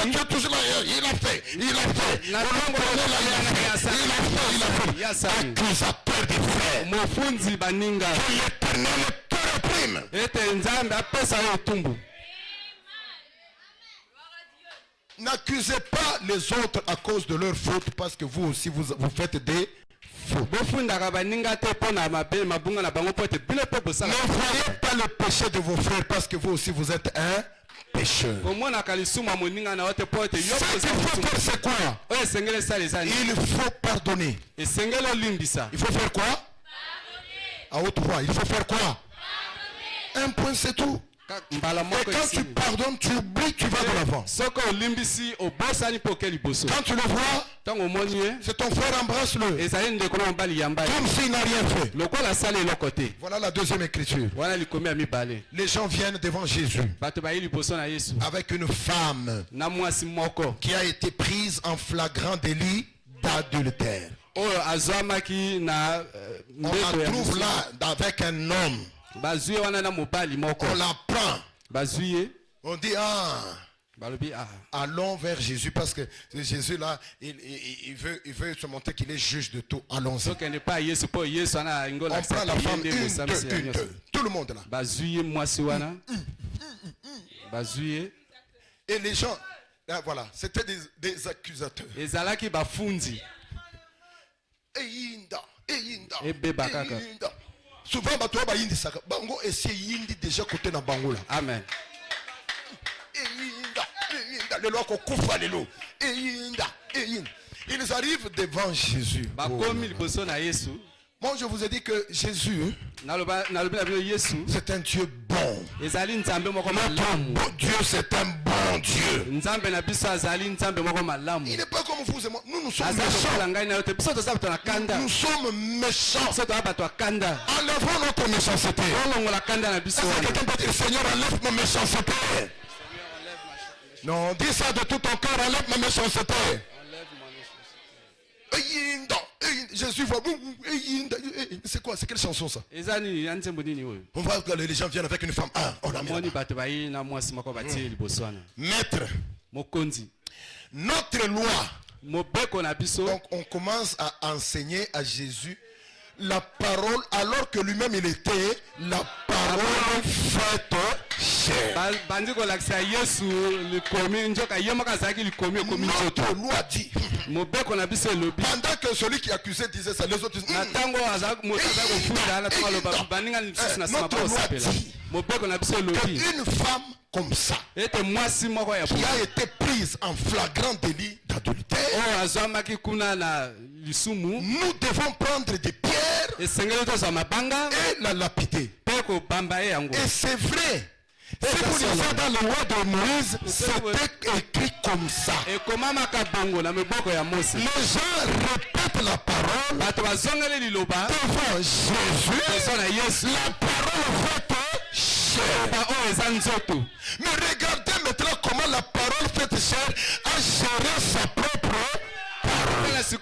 tu es toujours là. Il a fait. Il a fait. Il a fait. Accusateur des frères. Que l'Éternel te réprime. N'accusez pas les autres à cause de leurs fautes, parce que vous aussi vous faites des fautes. Ne voyez pas le péché de vos frères, parce que vous aussi vous êtes un pécheur. Ce qu'il faut faire, c'est quoi? Il faut pardonner. Il faut faire quoi? À haute voix, il faut faire quoi? Un point, c'est tout. Et quand tu pardonnes, tu oublies, tu vas de l'avant. Quand tu le vois, c'est ton frère, embrasse-le. Comme s'il n'a rien fait. Voilà la deuxième écriture. Les gens viennent devant Jésus avec une femme qui a été prise en flagrant délit d'adultère. On la trouve là avec un homme. On la prend. On dit allons vers Jésus, parce que Jésus là il veut se montrer qu'il est juge de tout. Allons-y. On prend la femme, une, deux, tout le monde là. Et les gens là, voilà, c'était des accusateurs. Souvent batoa ba yindi saka bango essaye yindi déjà côté na bango là. Amen. Le loi ko kufa lelo. Ils arrivent devant Jésus. Moi je vous ai dit que Jésus c'est un Dieu bon. Notre Dieu c'est un bon Dieu. Il n'est pas comme vous et moi. Nous sommes méchants. Nous sommes méchants. Enlevons notre méchanceté. Quelqu'un peut dire, Seigneur, enlève ma méchanceté. Non, dis ça de tout ton cœur, enlève ma méchanceté. Jésus voit. C'est quoi? C'est quelle chanson ça? On voit que les gens viennent avec une femme. Maître, notre loi. Donc on commence à enseigner à Jésus la parole, alors que lui-même il était la parole faite chair. Notre loi dit, pendant que celui qui accusait disait ça, les autres disaient, notre loi dit qu'une femme comme ça, qui a été prise en flagrant délit d'adultère, nous devons prendre des pierres et la lapider. Et c'est vrai. Si vous lisez dans la loi de Moïse, c'était écrit comme ça. Les gens répètent la parole devant Jésus. La parole faite chair. Mais regardez maintenant comment la parole faite chair a géré sa propre parole. Jésus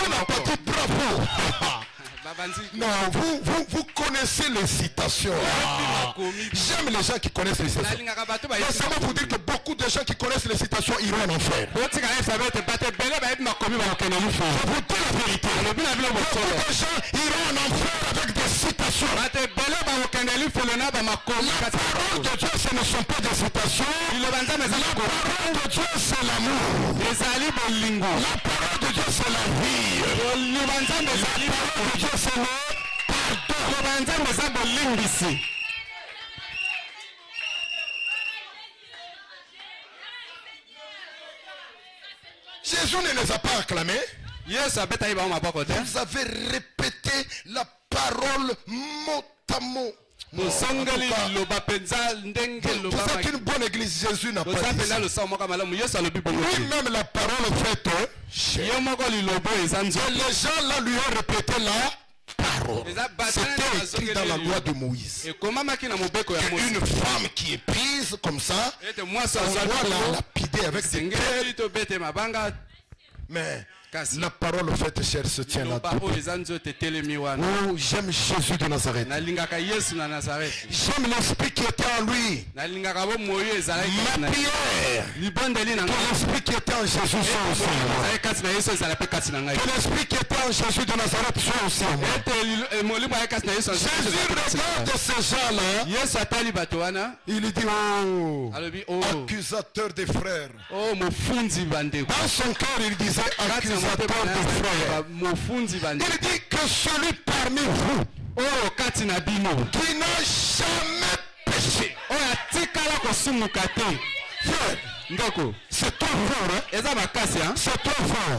n'a pas dit bravo. Non, vous connaissez les citations. J'aime les gens qui connaissent les citations. Mais ça va vous dire que beaucoup de gens qui connaissent les citations iront en enfer. Je vous dis la vérité. Beaucoup de gens iront en enfer avec des citations. La parole de Dieu, ce ne sont pas des citations. La parole de Dieu, c'est l'amour. La parole de Dieu, c'est la vie. La parole de Dieu, c'est le pardon. Jésus ne les a pas acclamés. Vous avez répété la parole mot à mot. Vous êtes une bonne église. Jésus n'a pas dit ça. Lui-même la parole faite. Et les gens là lui ont répété la parole. C'était écrit dans la loi de Moïse. Une femme qui est prise comme ça, on doit la lapider avec des pierres. Mais la parole faite chère se tient là. Oh, j'aime Jésus de Nazareth. J'aime l'esprit qui était en lui. Ma prière, que l'esprit qui était en Jésus soit aussi. Que l'esprit qui était en Jésus de Nazareth soit aussi. Jésus regarde ces gens-là. Il dit, oh, accusateur des frères. Dans son cœur, il disait accusateur des frères. Il dit que celui parmi vous qui n'a jamais péché. Frère, c'est trop fort, hein? C'est trop fort.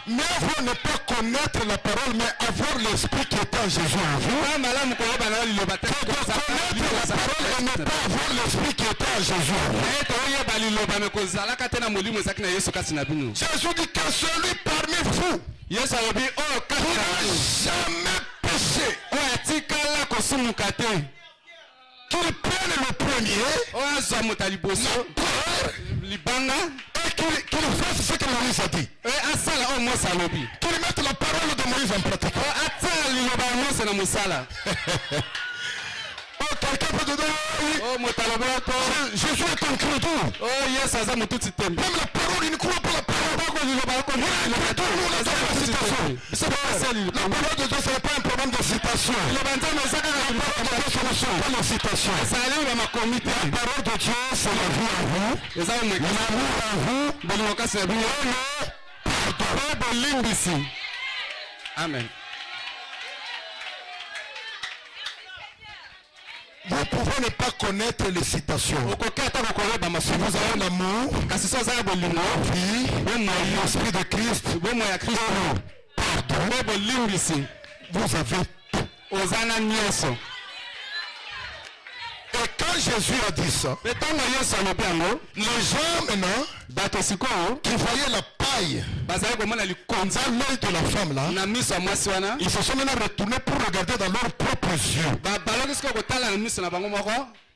Mais vous ne pas connaître la parole, mais avoir l'esprit qui est en Jésus en vous. Connaître la parole et ne pas avoir l'esprit qui est en Jésus en vous. Jésus dit que celui parmi vous qui n'a jamais péché, qu'il prenne le premier, et qu'il fasse ce que Moïse a dit. Qu'il mette la parole de Moïse en pratique. Oh, quelqu'un peut te dire, Jésus est un créateur. Même la parole, il ne croit pas la parole. La parole de Dieu, ce n'est pas un problème de citation. La parole de Dieu, c'est la vie en vous, l'amour en vous, Amen. Vous pouvez ne pas connaître les citations. Vous avez l'amour, la vie, l'esprit de Christ, pardon. Vous avez tout. Et quand Jésus a dit ça, les gens maintenant qui voyaient la paille dans l'œil de la femme là, ils se sont maintenant retournés pour regarder dans leurs propres yeux.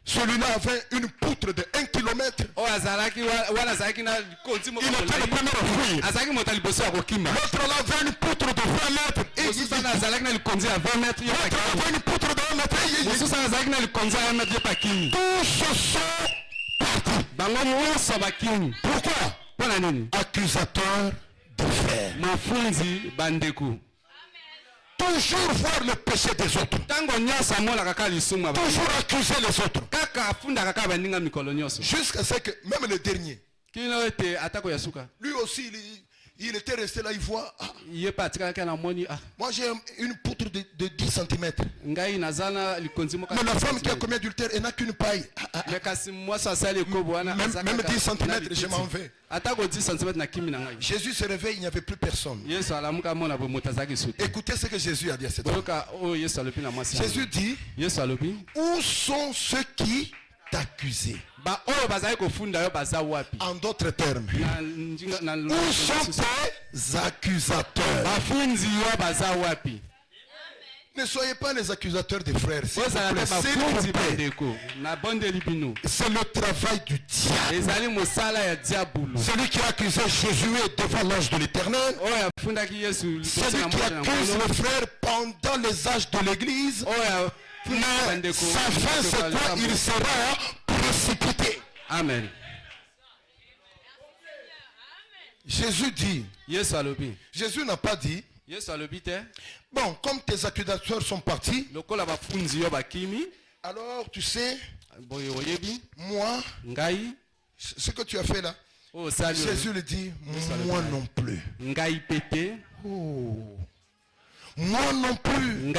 Celui-là avait une poutre de 1 km. Il était le premier à fuir. L'autre avait une poutre de 20 mètres. L'autre avait une poutre de 1 mètre. Tous se sont partis. Pourquoi? Accusateur de frères. Toujours voir le péché des autres. Toujours accuser les autres. Jusqu'à ce que même le dernier, lui aussi il était resté là, il voit. Moi j'ai une poutre de 10 cm. Mais la femme qui a commis adultère, elle n'a qu'une paille. Même 10 cm, je m'en vais. Jésus se réveille, il n'y avait plus personne. Écoutez ce que Jésus a dit à cette femme. Jésus dit, où sont ceux qui t'accusaient? En d'autres termes, où sont tes accusateurs? Ne soyez pas les accusateurs des frères. C'est le travail du diable. Celui qui a accusé Jésus devant l'ange de l'Éternel. Celui qui accuse le frère pendant les âges de l'Église. Mais sa fin, c'est quoi? Il sera précipité. Amen. Jésus dit. Jésus n'a pas dit. Bon, comme tes accusateurs sont partis, alors tu sais, moi, ce que tu as fait là, Jésus le dit, moi non plus. Oh. Moi non plus,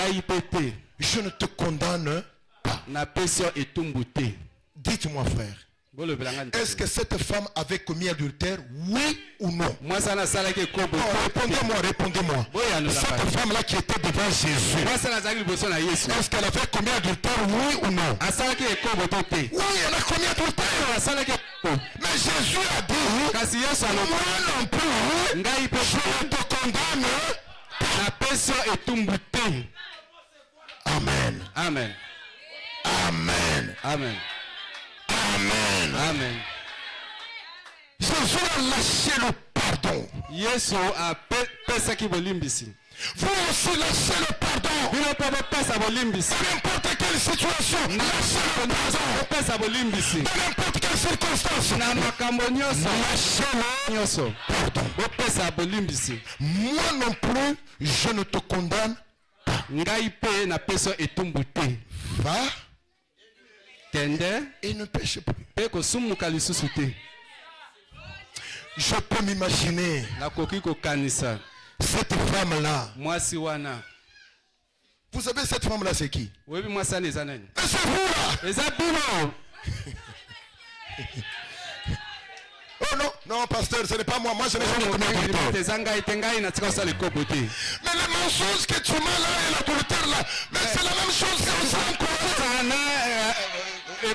je ne te condamne pas. Dites-moi frère, est-ce que cette femme avait commis adultère? Oui ou non? Répondez-moi, répondez-moi. Cette femme-là qui était devant Jésus, est-ce qu'elle avait commis adultère? Oui ou non? Oui, elle a commis adultère. Mais Jésus a dit, moi non plus, je ne te condamne. Amen. Amen. Amen. Amen. Amen. Amen. Jésus a lâché le pardon. Vous aussi lâchez le pardon. Dans n'importe quelle situation, lâchez le pardon. Dans n'importe quelle circonstance, lâchez le pardon. Moi non plus, je ne te condamne pas. Va et ne pêche plus. Je peux m'imaginer cette femme-là. Vous savez cette femme-là c'est qui? C'est vous là. Oh non, non pasteur, ce n'est pas moi. Moi je n'ai jamais commis adultère. Mais les mensonges que tu m'as là et l'adultère là, mais c'est la même chose que vous avez encore. Le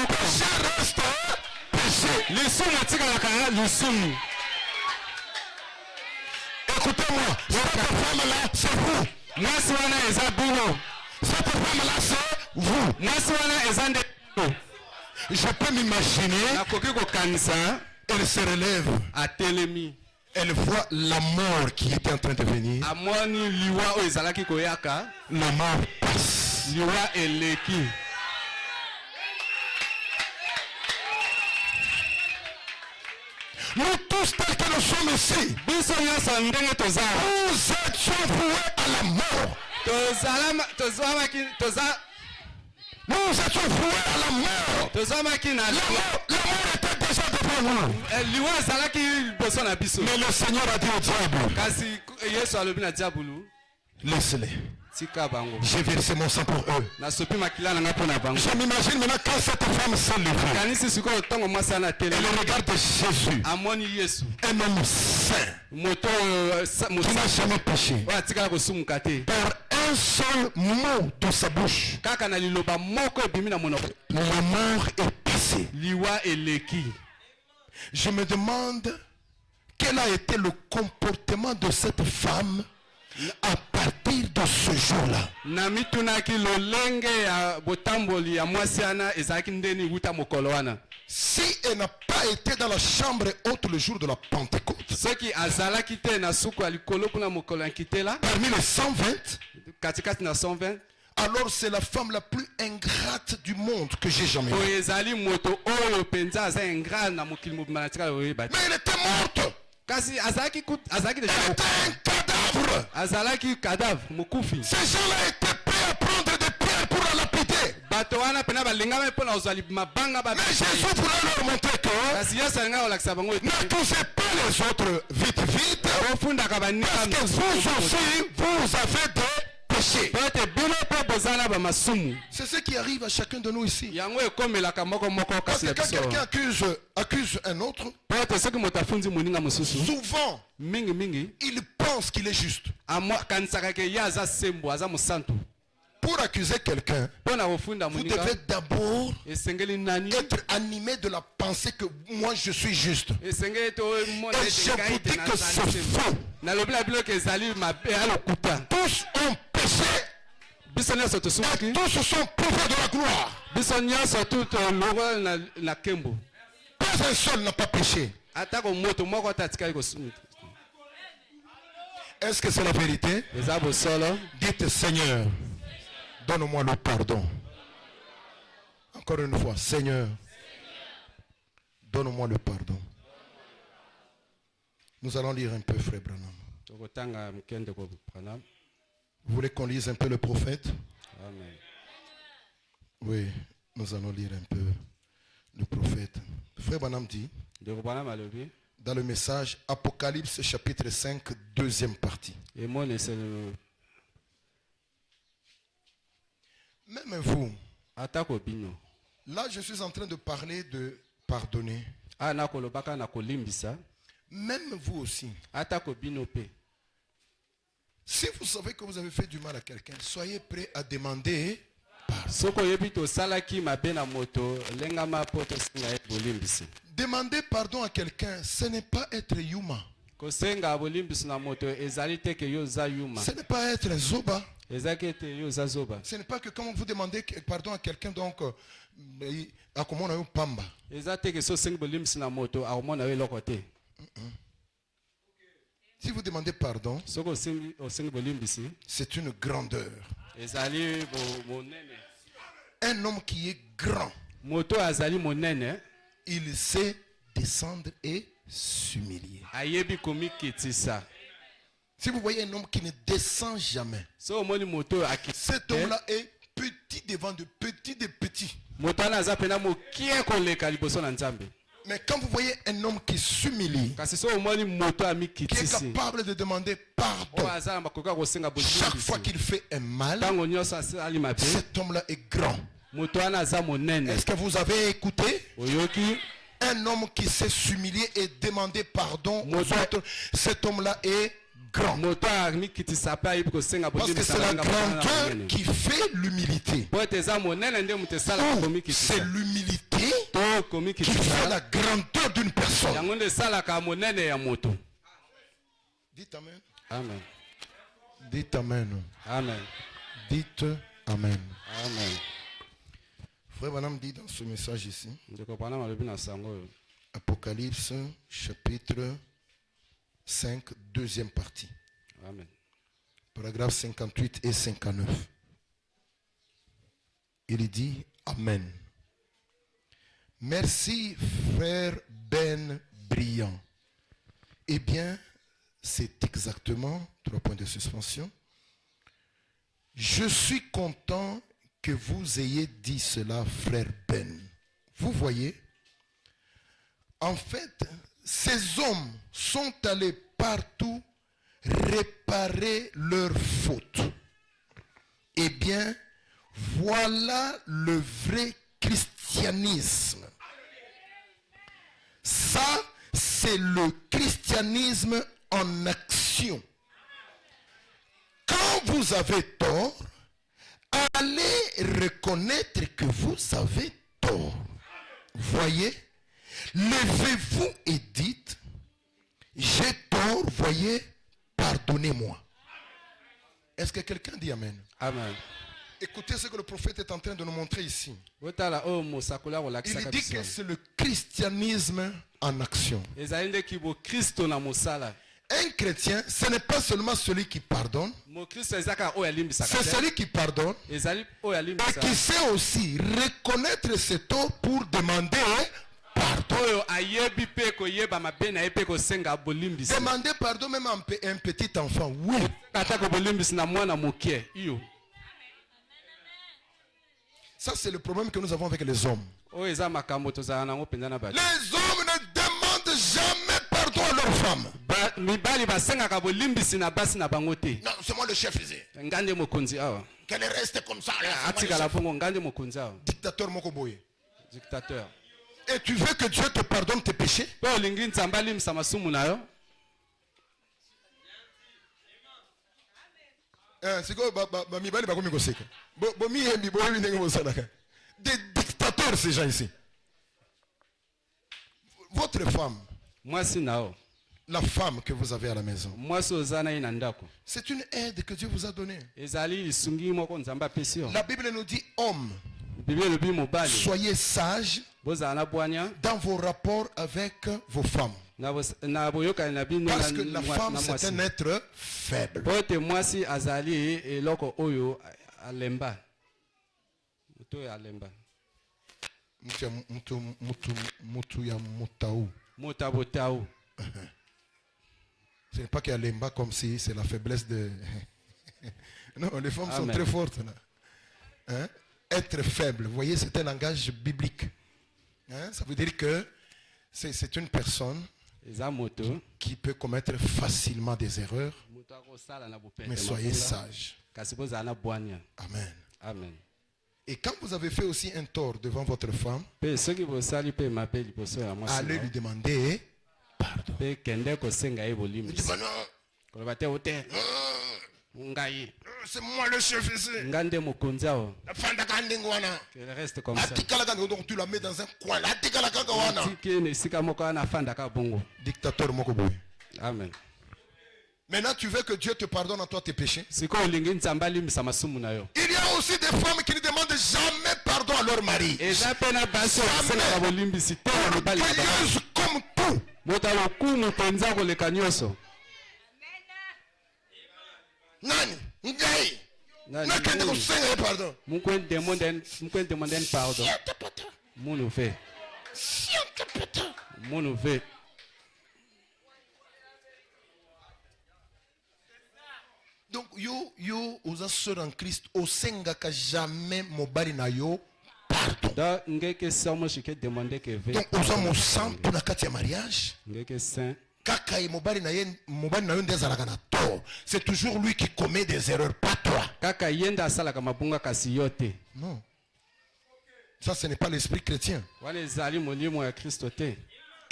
péché reste péché. Écoutez-moi, cette femme-là, c'est vous. Cette femme-là, c'est vous. Je peux m'imaginer, elle se relève. Elle voit la mort qui était en train de venir. La mort passe. Nous tous tels que nous sommes ici, nous étions voués à la mort. Nous étions voués à la mort. La mort était déjà devant nous. Mais le Seigneur a dit au diable, laisse-les. J'ai versé mon sang pour eux. Je m'imagine maintenant quand cette femme s'est levée. Elle regarde Jésus. Un homme saint. Qui n'a jamais péché. Par un seul mot de sa bouche, la mort est passée. Je me demande quel a été le comportement de cette femme à partir de ce jour-là. Si elle n'a pas été dans la chambre haute le jour de la Pentecôte, parmi les 120, alors c'est la femme la plus ingrate du monde que j'ai jamais vue. Mais elle était morte. Elle était un cadavre. Ces gens-là étaient prêts à prendre des pierres pour la lapider. Mais Jésus voulait leur montrer que n'accusez pas les autres vite. Parce que vous aussi, vous avez des péchés. C'est ce qui arrive à chacun de nous ici. Parce que quand quelqu'un accuse un autre, souvent, il pense qu'il est juste. Pour accuser quelqu'un, vous devez d'abord être animé de la pensée que moi je suis juste. Et je vous dis que c'est faux. Tous ont péché. Et tous sont privés de la gloire. Pas un seul n'a pas péché. Est-ce que c'est la vérité? Dites Seigneur, donne-moi le pardon. Encore une fois, Seigneur, donne-moi le pardon. Nous allons lire un peu, frère Branham. Vous voulez qu'on lise un peu le prophète? Amen. Oui, nous allons lire un peu le prophète. Frère Branham dit, dans le message Apocalypse chapitre 5, deuxième partie. Même vous, là je suis en train de parler de pardonner. Même vous aussi. Si vous savez que vous avez fait du mal à quelqu'un, soyez prêt à demander pardon. Demander pardon à quelqu'un, ce n'est pas être yuma. Ce n'est pas être zoba. Ce n'est pas que quand vous demandez pardon à quelqu'un, donc, à comment on a eu pamba. Si vous demandez pardon, c'est une grandeur. Un homme qui est grand, il sait descendre et s'humilier. Si vous voyez un homme qui ne descend jamais, cet homme-là est petit devant de petit de petit. Mais quand vous voyez un homme qui s'humilie, qui est capable de demander pardon chaque fois qu'il fait un mal, cet homme-là est grand. Est-ce que vous avez écouté? Un homme qui sait s'humilier et demander pardon aux autres, cet homme-là est grand. Parce que c'est la grandeur qui fait l'humilité. C'est l'humilité qui fait la grandeur d'une personne. Dites Amen. Amen. Dites Amen. Amen. Dites Amen. Amen. Frère Branham dit dans ce message ici, Apocalypse chapitre 5, deuxième partie. Amen. Paragraphe 58 et 59. Il dit Amen. Merci, frère Ben Brillant. Eh bien, c'est exactement 3 points de suspension. Je suis content que vous ayez dit cela, frère Ben. Vous voyez, en fait, ces hommes sont allés partout réparer leurs fautes. Eh bien, voilà le vrai christianisme. Ça, c'est le christianisme en action. Quand vous avez tort, allez reconnaître que vous avez tort. Voyez, levez-vous et dites, j'ai tort, voyez, pardonnez-moi. Est-ce que quelqu'un dit Amen? Amen. Écoutez ce que le prophète est en train de nous montrer ici. Il dit que c'est le christianisme en action. Un chrétien, ce n'est pas seulement celui qui pardonne, c'est celui qui pardonne et qui sait aussi reconnaître ses torts pour demander pardon. Demander pardon même à un petit enfant, oui. Ça, c'est le problème que nous avons avec les hommes. Les hommes ne demandent jamais pardon à leurs femmes. Non, c'est moi le chef ici. Qu'elle reste comme ça. Dictateur Mokoboye. Dictateur. Et tu veux que Dieu te pardonne tes péchés? Des dictateurs, ces gens ici. Votre femme, la femme que vous avez à la maison, c'est une aide que Dieu vous a donnée. La Bible nous dit, homme, soyez sages dans vos rapports avec vos femmes. Parce que la femme, c'est un être faible. Ce n'est pas qu'il y a l'emba comme si c'est la faiblesse de... Non, les femmes sont très fortes là. Hein? Être faible, vous voyez, c'est un langage biblique. Hein? Ça veut dire que c'est une personne qui peut commettre facilement des erreurs, mais soyez sages. Amen. Amen. Et quand vous avez fait aussi un tort devant votre femme, allez lui demander pardon. C'est moi le chef ici. Le reste comme ça. Donc tu la mets dans un coin. Dictateur Mokoboy. Amen. Maintenant tu veux que Dieu te pardonne à toi tes péchés. Il y a aussi des femmes qui ne demandent jamais pardon à leur mari. Orgueilleuse comme tout. Nani, Ngai. Pardon. Donc yo aux sœurs en Christ au senga ka jamais mobali na yo pardon. Donc aux mon sang pour la katia mariage. Kaka et mobali na yo ndezalaka na tort. C'est toujours lui qui commet des erreurs, pas toi. Non. Ça ce n'est pas l'esprit chrétien.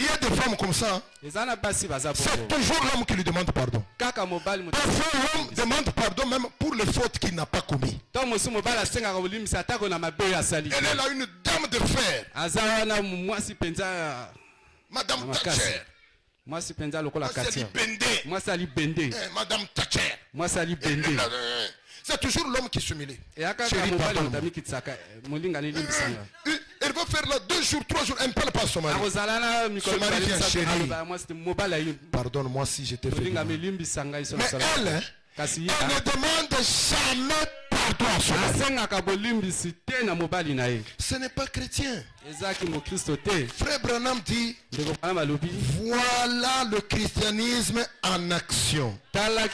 Il y a des femmes comme ça. C'est toujours l'homme qui lui demande pardon. Parfois l'homme demande pardon même pour les fautes qu'il n'a pas commises. Elle est là une dame de fer. Madame Thatcher. Madame Thatcher. C'est toujours l'homme qui s'humilie. Elle va faire là 2 jours, 3 jours, elle ne parle pas à son mari. Son mari vient, chérie. Pardonne-moi si je t'ai fait du mal. Mais elle ne demande jamais pardon à son mari. Ce n'est pas chrétien. Frère Branham dit, voilà le christianisme en action. Allez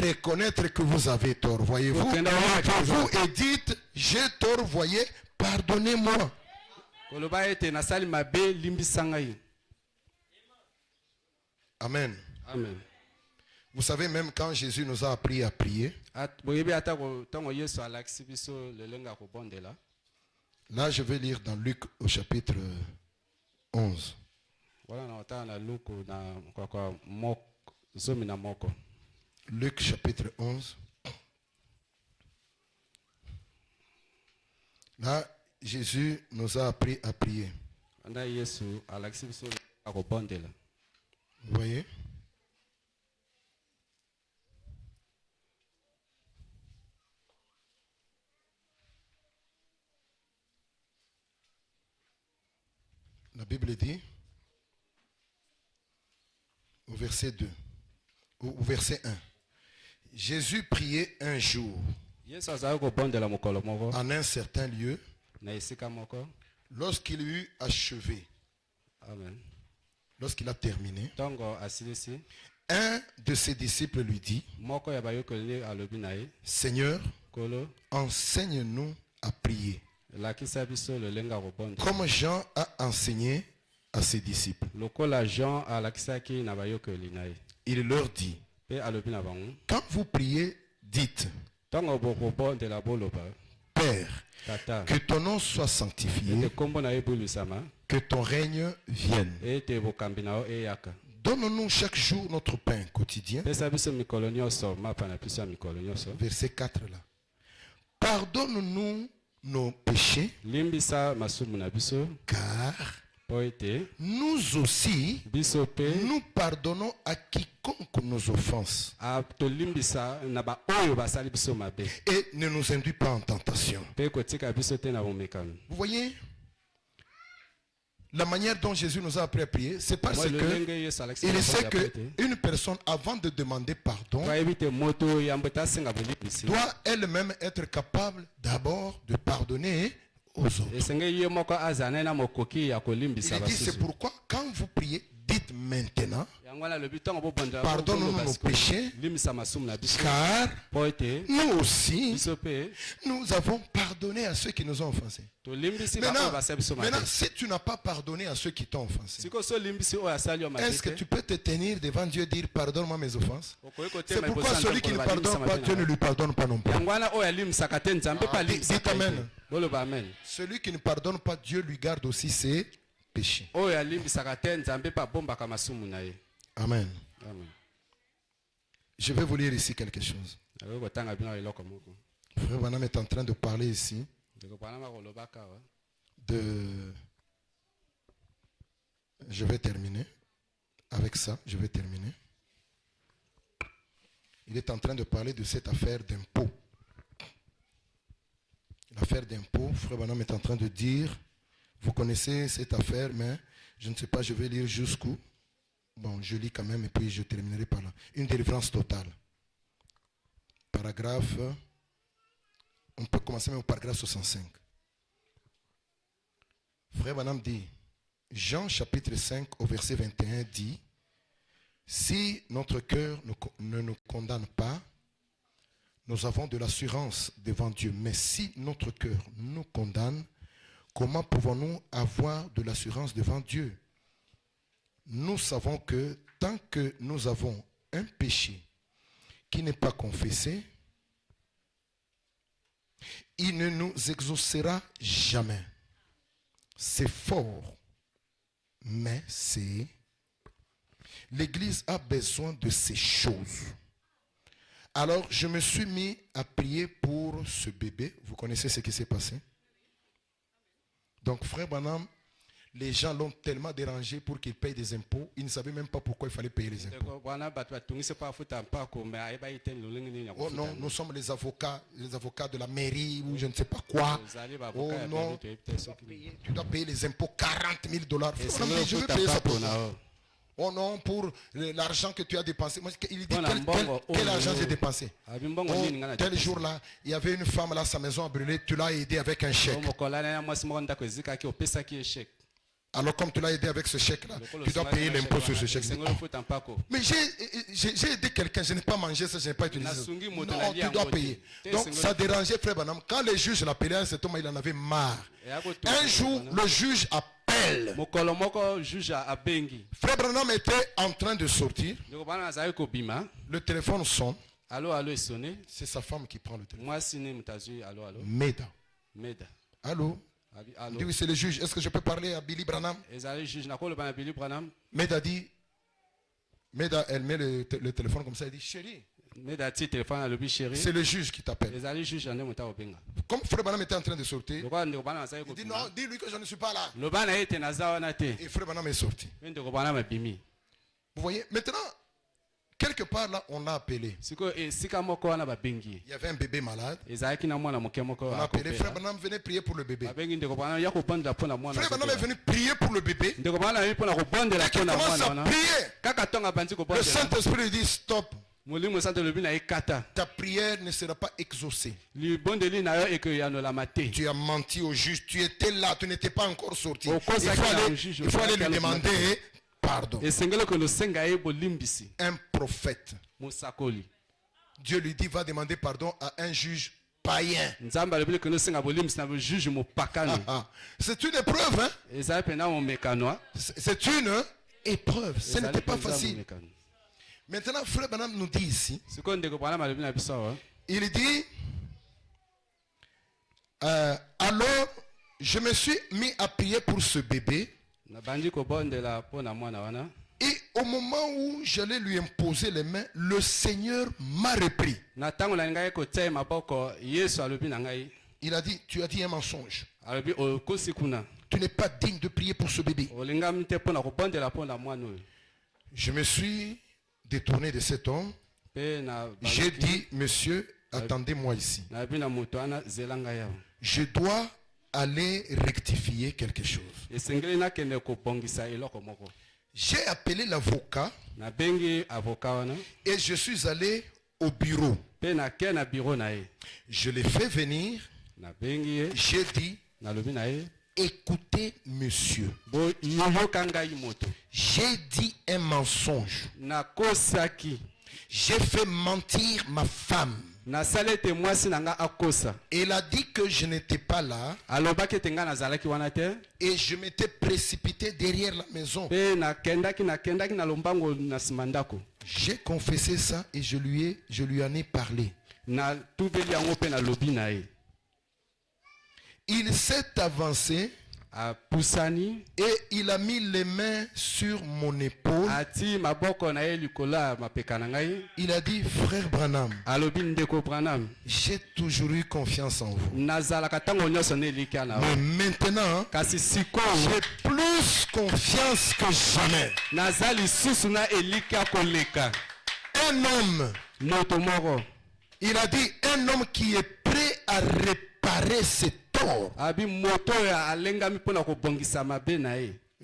reconnaître que vous avez tort, voyez-vous. Vous et dites, j'ai tort, voyez, pardonnez-moi. Amen. Amen. Vous savez, même quand Jésus nous a appris à prier, là je vais lire dans Luc au chapitre 11. Luc chapitre 11. Là, Jésus nous a appris à prier. Vous voyez? La Bible dit, au verset 2, au verset 1, Jésus priait un jour en un certain lieu. Lorsqu'il eut achevé, lorsqu'il a terminé, un de ses disciples lui dit, Seigneur, enseigne-nous à prier, comme Jean a enseigné à ses disciples. Il leur dit, quand vous priez, dites, Père, que ton nom soit sanctifié, que ton règne vienne. Donne-nous chaque jour notre pain quotidien. Verset 4 là. Pardonne-nous nos péchés, car nous aussi, nous pardonnons à quiconque nous offense. Et ne nous induis pas en tentation. Vous voyez, la manière dont Jésus nous a appris à prier, c'est parce que il sait qu'une personne, avant de demander pardon, doit elle-même être capable d'abord de pardonner aux autres. Il dit, c'est pourquoi quand vous priez, dites maintenant, pardonne-nous nos péchés, car nous aussi, nous avons pardonné à ceux qui nous ont offensés. Maintenant, si tu n'as pas pardonné à ceux qui t'ont offensé, est-ce que tu peux te tenir devant Dieu et dire pardonne-moi mes offenses? C'est pourquoi celui qui ne pardonne pas, Dieu ne lui pardonne pas non plus. Dites amen. Celui qui ne pardonne pas, Dieu lui garde aussi ses péchés. Amen. Je vais vous lire ici quelque chose. Frère Branham est en train de parler ici de... Je vais terminer. Avec ça, je vais terminer. Il est en train de parler de cette affaire d'impôt. L'affaire d'impôt, Frère Branham est en train de dire, vous connaissez cette affaire, mais je ne sais pas, je vais lire jusqu'où. Bon, je lis quand même et puis je terminerai par là. Une délivrance totale. Paragraphe, on peut commencer même au paragraphe 65. Frère Branham dit, Jean chapitre 5 au verset 21 dit, si notre cœur ne nous condamne pas, nous avons de l'assurance devant Dieu. Mais si notre cœur nous condamne, comment pouvons-nous avoir de l'assurance devant Dieu? Nous savons que tant que nous avons un péché qui n'est pas confessé, il ne nous exaucera jamais. C'est fort, mais c'est... L'Église a besoin de ces choses. Alors, je me suis mis à prier pour ce bébé. Vous connaissez ce qui s'est passé? Donc, Frère Branham, les gens l'ont tellement dérangé pour qu'il paye des impôts. Il ne savait même pas pourquoi il fallait payer les impôts. Oh non, nous sommes les avocats de la mairie ou je ne sais pas quoi. Oh non, tu dois payer les impôts $40 000. Je vais payer ça pour toi. Oh non, pour l'argent que tu as dépensé. Moi, il dit quel argent j'ai dépensé. Oh, tel jour-là, il y avait une femme là, sa maison a brûlé. Tu l'as aidé avec un chèque. Alors comme tu l'as aidé avec ce chèque-là, tu dois payer l'impôt sur ce chèque. Mais j'ai aidé quelqu'un, je n'ai pas mangé ça, je n'ai pas utilisé ça. Non, tu dois payer. Donc ça dérangeait Frère Branham. Quand les juges l'appelaient, cet homme, il en avait marre. Un jour, le juge appelle. Frère Branham était en train de sortir. Le téléphone sonne. C'est sa femme qui prend le téléphone. Meda. Allô? Il dit oui, c'est le juge. Est-ce que je peux parler à Billy Branham? Meda dit, elle met le téléphone comme ça, elle dit chérie. C'est le juge qui t'appelle. Comme Frère Branham était en train de sortir, il dit non, dis-lui que je ne suis pas là. Et Frère Branham est sorti. Vous voyez, maintenant, quelque part là, on l'a appelé. Il y avait un bébé malade. On a appelé Frère Branham, venez prier pour le bébé. Frère Branham est venu prier pour le bébé. Il commence à prier. Le Saint-Esprit dit stop. Ta prière ne sera pas exaucée. Tu as menti au juge. Tu étais là, tu n'étais pas encore sorti. Il faut aller lui demander pardon. Un prophète. Dieu lui dit va demander pardon à un juge païen. C'est une épreuve. Hein? C'est une épreuve. Ce n'était pas facile. Maintenant, Frère Branham nous dit ici, il dit, alors je me suis mis à prier pour ce bébé. Et au moment où j'allais lui imposer les mains, le Seigneur m'a repris. Il a dit, tu as dit un mensonge. tu n'es pas digne de prier pour ce bébé. Je me suis détourné de cet homme. J'ai dit, monsieur, attendez-moi ici. Je dois aller rectifier quelque chose. J'ai appelé l'avocat et je suis allé au bureau. Je l'ai fait venir. J'ai dit, écoutez monsieur, j'ai dit un mensonge. J'ai fait mentir ma femme. Elle a dit que je n'étais pas là et je m'étais précipité derrière la maison. J'ai confessé ça et je lui en ai parlé. Il s'est avancé et il a mis les mains sur mon épaule. Il a dit, frère Branham, j'ai toujours eu confiance en vous. Mais maintenant, j'ai plus confiance que jamais. Un homme, il a dit, un homme qui est prêt à réparer ses torts.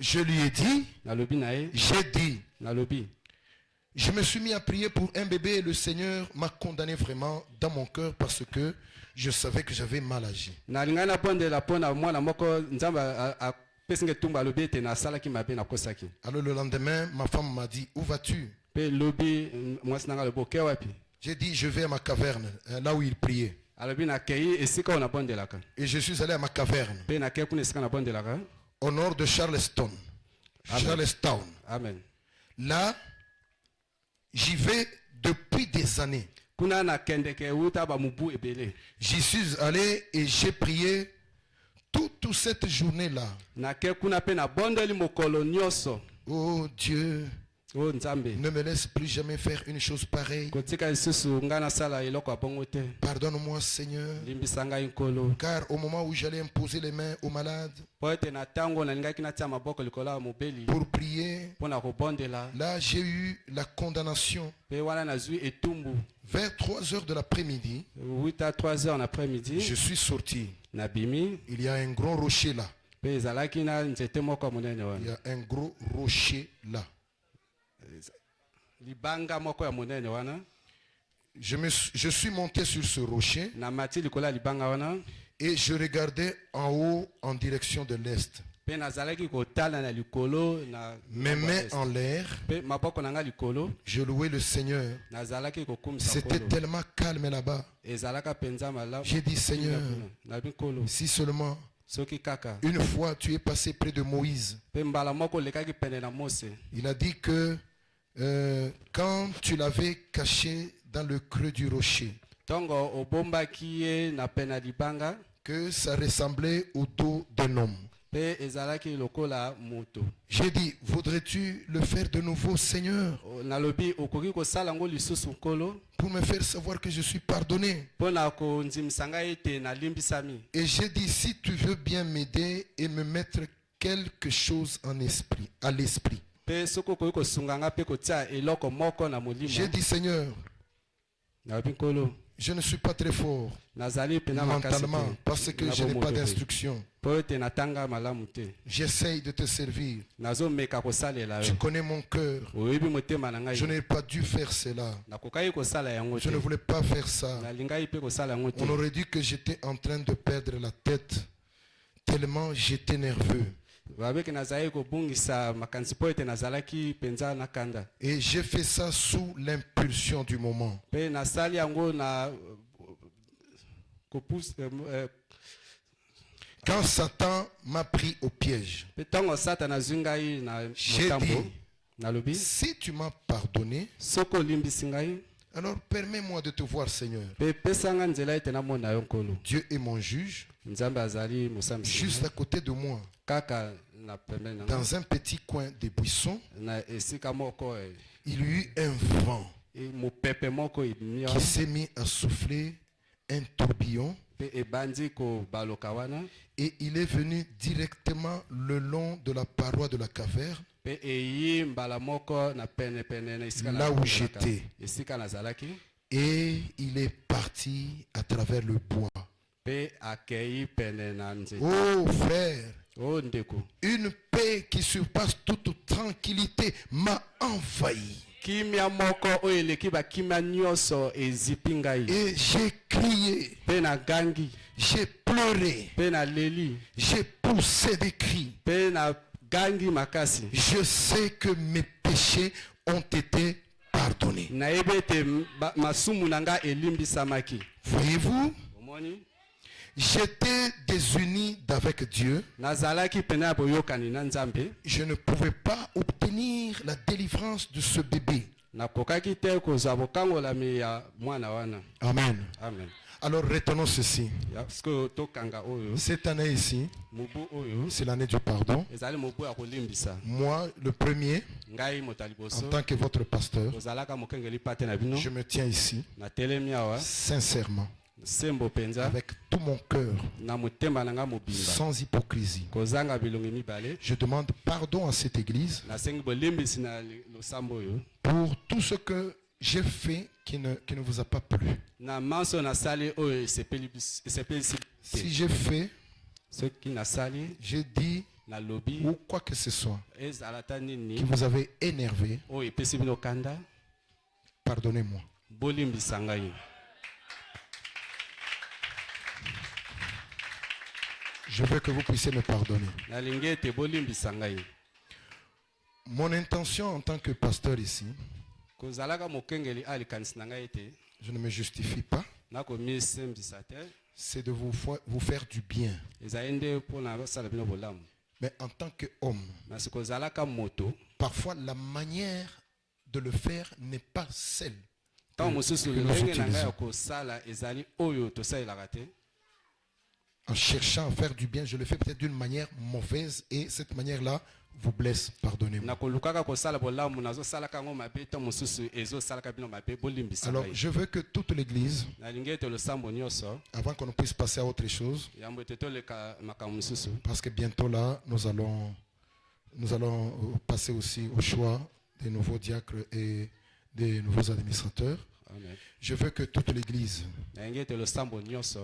Je lui ai dit, j'ai dit, je me suis mis à prier pour un bébé et le Seigneur m'a condamné vraiment dans mon cœur parce que je savais que j'avais mal agi. Alors le lendemain, ma femme m'a dit, où vas-tu? J'ai dit, je vais à ma caverne, là où il priait. Et je suis allé à ma caverne, au nord de Charleston. Charlestown. Amen. Là, j'y vais depuis des années. J'y suis allé et j'ai prié toute cette journée-là. Oh Dieu, ne me laisse plus jamais faire une chose pareille. Pardonne-moi Seigneur, car au moment où j'allais imposer les mains aux malades pour prier, là j'ai eu la condamnation. Vers 3 heures de l'après-midi, je suis sorti. Il y a un gros rocher là. Il y a un gros rocher là. Je suis monté sur ce rocher et je regardais en haut en direction de l'est. Mes mains en l'air, je louais le Seigneur. C'était tellement calme là-bas. J'ai dit, Seigneur, si seulement une fois tu es passé près de Moïse, il a dit que quand tu l'avais caché dans le creux du rocher, que ça ressemblait au dos d'un homme. J'ai dit, voudrais-tu le faire de nouveau, Seigneur, pour me faire savoir que je suis pardonné? Et j'ai dit, si tu veux bien m'aider et me mettre quelque chose à l'esprit. J'ai dit, Seigneur, je ne suis pas très fort mentalement parce que je n'ai pas d'instruction. J'essaye de te servir. Tu connais mon cœur. Je n'ai pas dû faire cela. Je ne voulais pas faire ça. On aurait dit que j'étais en train de perdre la tête tellement j'étais nerveux. Et j'ai fait ça sous l'impulsion du moment. Quand Satan m'a pris au piège, j'ai dit, si tu m'as pardonné, alors permets-moi de te voir, Seigneur. Dieu est mon juge, juste à côté de moi, dans un petit coin des buissons. Il y a eu un vent qui s'est mis à souffler un tourbillon. Et il est venu directement le long de la paroi de la caverne, là où j'étais. Et il est parti à travers le bois. Oh frère, une paix qui surpasse toute tranquillité m'a envahi. Et j'ai crié, j'ai pleuré, j'ai poussé des cris. Je sais que mes péchés ont été pardonnés. Voyez-vous, j'étais désuni d'avec Dieu. Je ne pouvais pas obtenir la délivrance de ce bébé. Amen. Amen. Alors retenons ceci. Cette année ici, c'est l'année du pardon. Moi, le premier, en tant que votre pasteur, je me tiens ici, sincèrement, avec tout mon cœur, sans hypocrisie. Je demande pardon à cette église pour tout ce que j'ai fait qui ne vous a pas plu. Si j'ai fait, j'ai dit ou quoi que ce soit qui vous avait énervé, pardonnez-moi. Je veux que vous puissiez me pardonner. Mon intention en tant que pasteur ici, je ne me justifie pas, c'est de vous faire du bien. Mais en tant qu'homme, parfois la manière de le faire n'est pas celle que nous utilisons. En cherchant à faire du bien, je le fais peut-être d'une manière mauvaise et cette manière-là vous blesse. Pardonnez-moi. Alors, je veux que toute l'église, avant qu'on puisse passer à autre chose, parce que bientôt là, nous allons passer aussi au choix des nouveaux diacres et des nouveaux administrateurs. Amen. Je veux que toute l'église,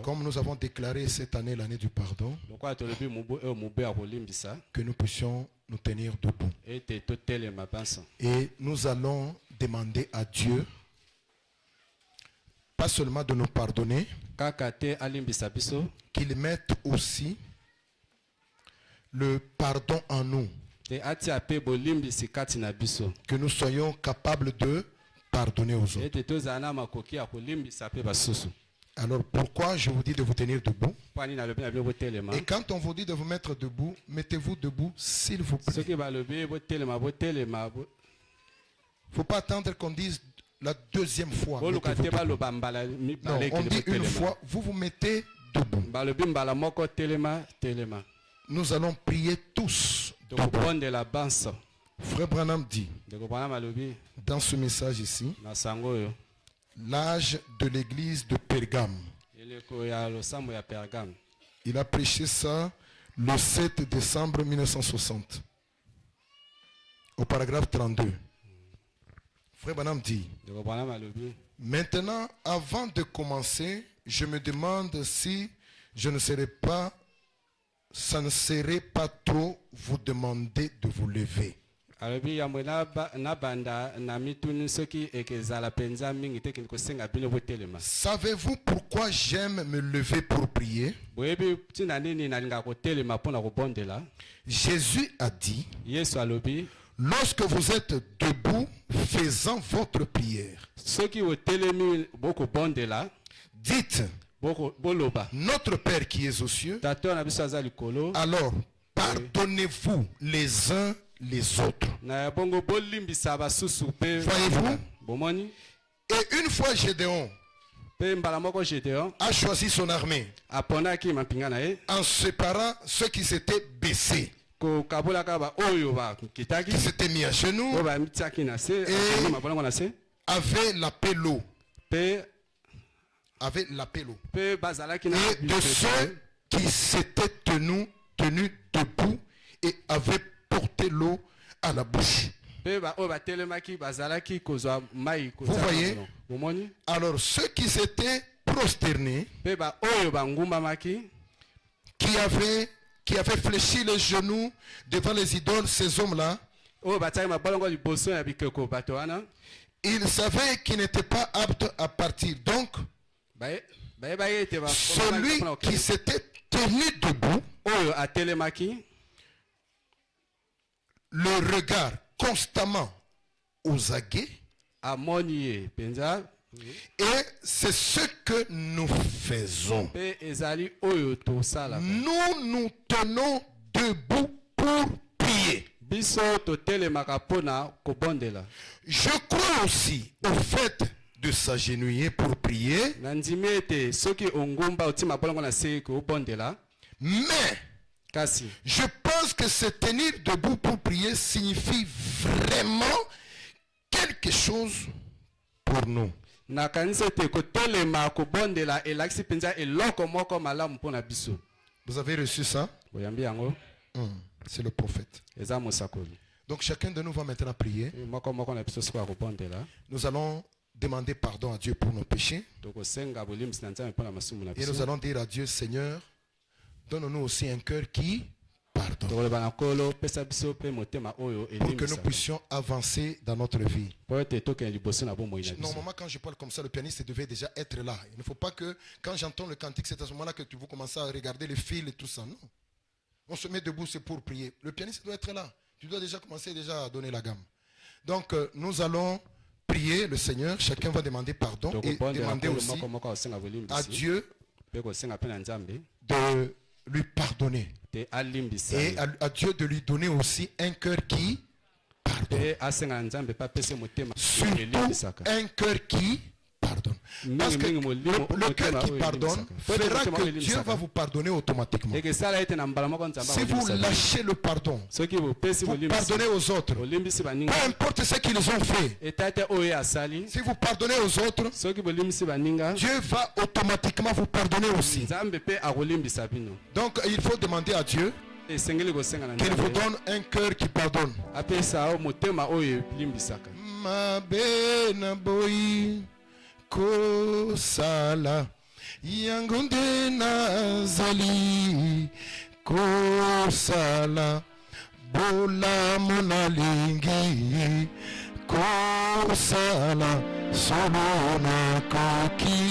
comme nous avons déclaré cette année l'année du pardon, que nous puissions nous tenir debout. Et nous allons demander à Dieu, pas seulement de nous pardonner, qu'il mette aussi le pardon en nous. Que nous soyons capables de pardonner aux autres. Alors pourquoi je vous dis de vous tenir debout? Et quand on vous dit de vous mettre debout, mettez-vous debout s'il vous plaît. Il ne faut pas attendre qu'on dise la deuxième fois. Non, on dit une fois, vous vous mettez debout. Nous allons prier tous debout. Frère Branham dit dans ce message ici, l'âge de l'église de Pergame. Il a prêché ça le 7 décembre 1960. Au paragraphe 32. Frère Branham dit, maintenant, avant de commencer, je me demande si ça ne serait pas trop vous demander de vous lever. Savez-vous pourquoi j'aime me lever pour prier? Jésus a dit, lorsque vous êtes debout faisant votre prière, dites, notre Père qui est aux cieux, alors pardonnez-vous les uns les autres. Voyez-vous? Et une fois Gédéon a choisi son armée en séparant ceux qui s'étaient baissés, qui s'étaient mis à genoux et avaient la paix l'eau. avaient l'appel. Et de ceux qui s'étaient tenus debout et avaient porté l'eau à la bouche. Vous voyez? Alors ceux qui s'étaient prosternés, qui avaient fléchi les genoux devant les idoles, ces hommes-là, ils savaient qu'ils n'étaient pas aptes à partir. Donc, celui qui s'était tenu debout, le regard constamment aux aguets, et c'est ce que nous faisons. Nous tenons debout pour prier. Je crois aussi au fait de s'agenouiller pour prier. Mais je pense que se tenir debout pour prier signifie vraiment quelque chose pour nous. Vous avez reçu ça? C'est le prophète. Donc chacun de nous va maintenant prier. Nous allons demander pardon à Dieu pour nos péchés. Et nous allons dire à Dieu, Seigneur, donne-nous aussi un cœur qui pardonne. Pour que nous puissions avancer dans notre vie. Normalement, quand je parle comme ça, le pianiste devait déjà être là. Il ne faut pas que, quand j'entends le cantique, c'est à ce moment-là que tu vas commencer à regarder les fils et tout ça. Non. On se met debout, c'est pour prier. Le pianiste doit être là. Tu dois déjà commencer à donner la gamme. Donc, nous allons prier le Seigneur. Chacun va demander pardon et demander aussi à Dieu de lui pardonner. Et à Dieu de lui donner aussi un cœur qui pardonne. Surtout un cœur qui pardonne. Parce que le cœur qui pardonne fera que Dieu va vous pardonner automatiquement. Si vous lâchez le pardon, vous pardonnez aux autres, peu importe ce qu'ils ont fait. Si vous pardonnez aux autres, Dieu va automatiquement vous pardonner aussi. Donc il faut demander à Dieu qu'il vous donne un cœur qui pardonne. Kosala yangunde nazali kosala bola monalingi kosala solona koki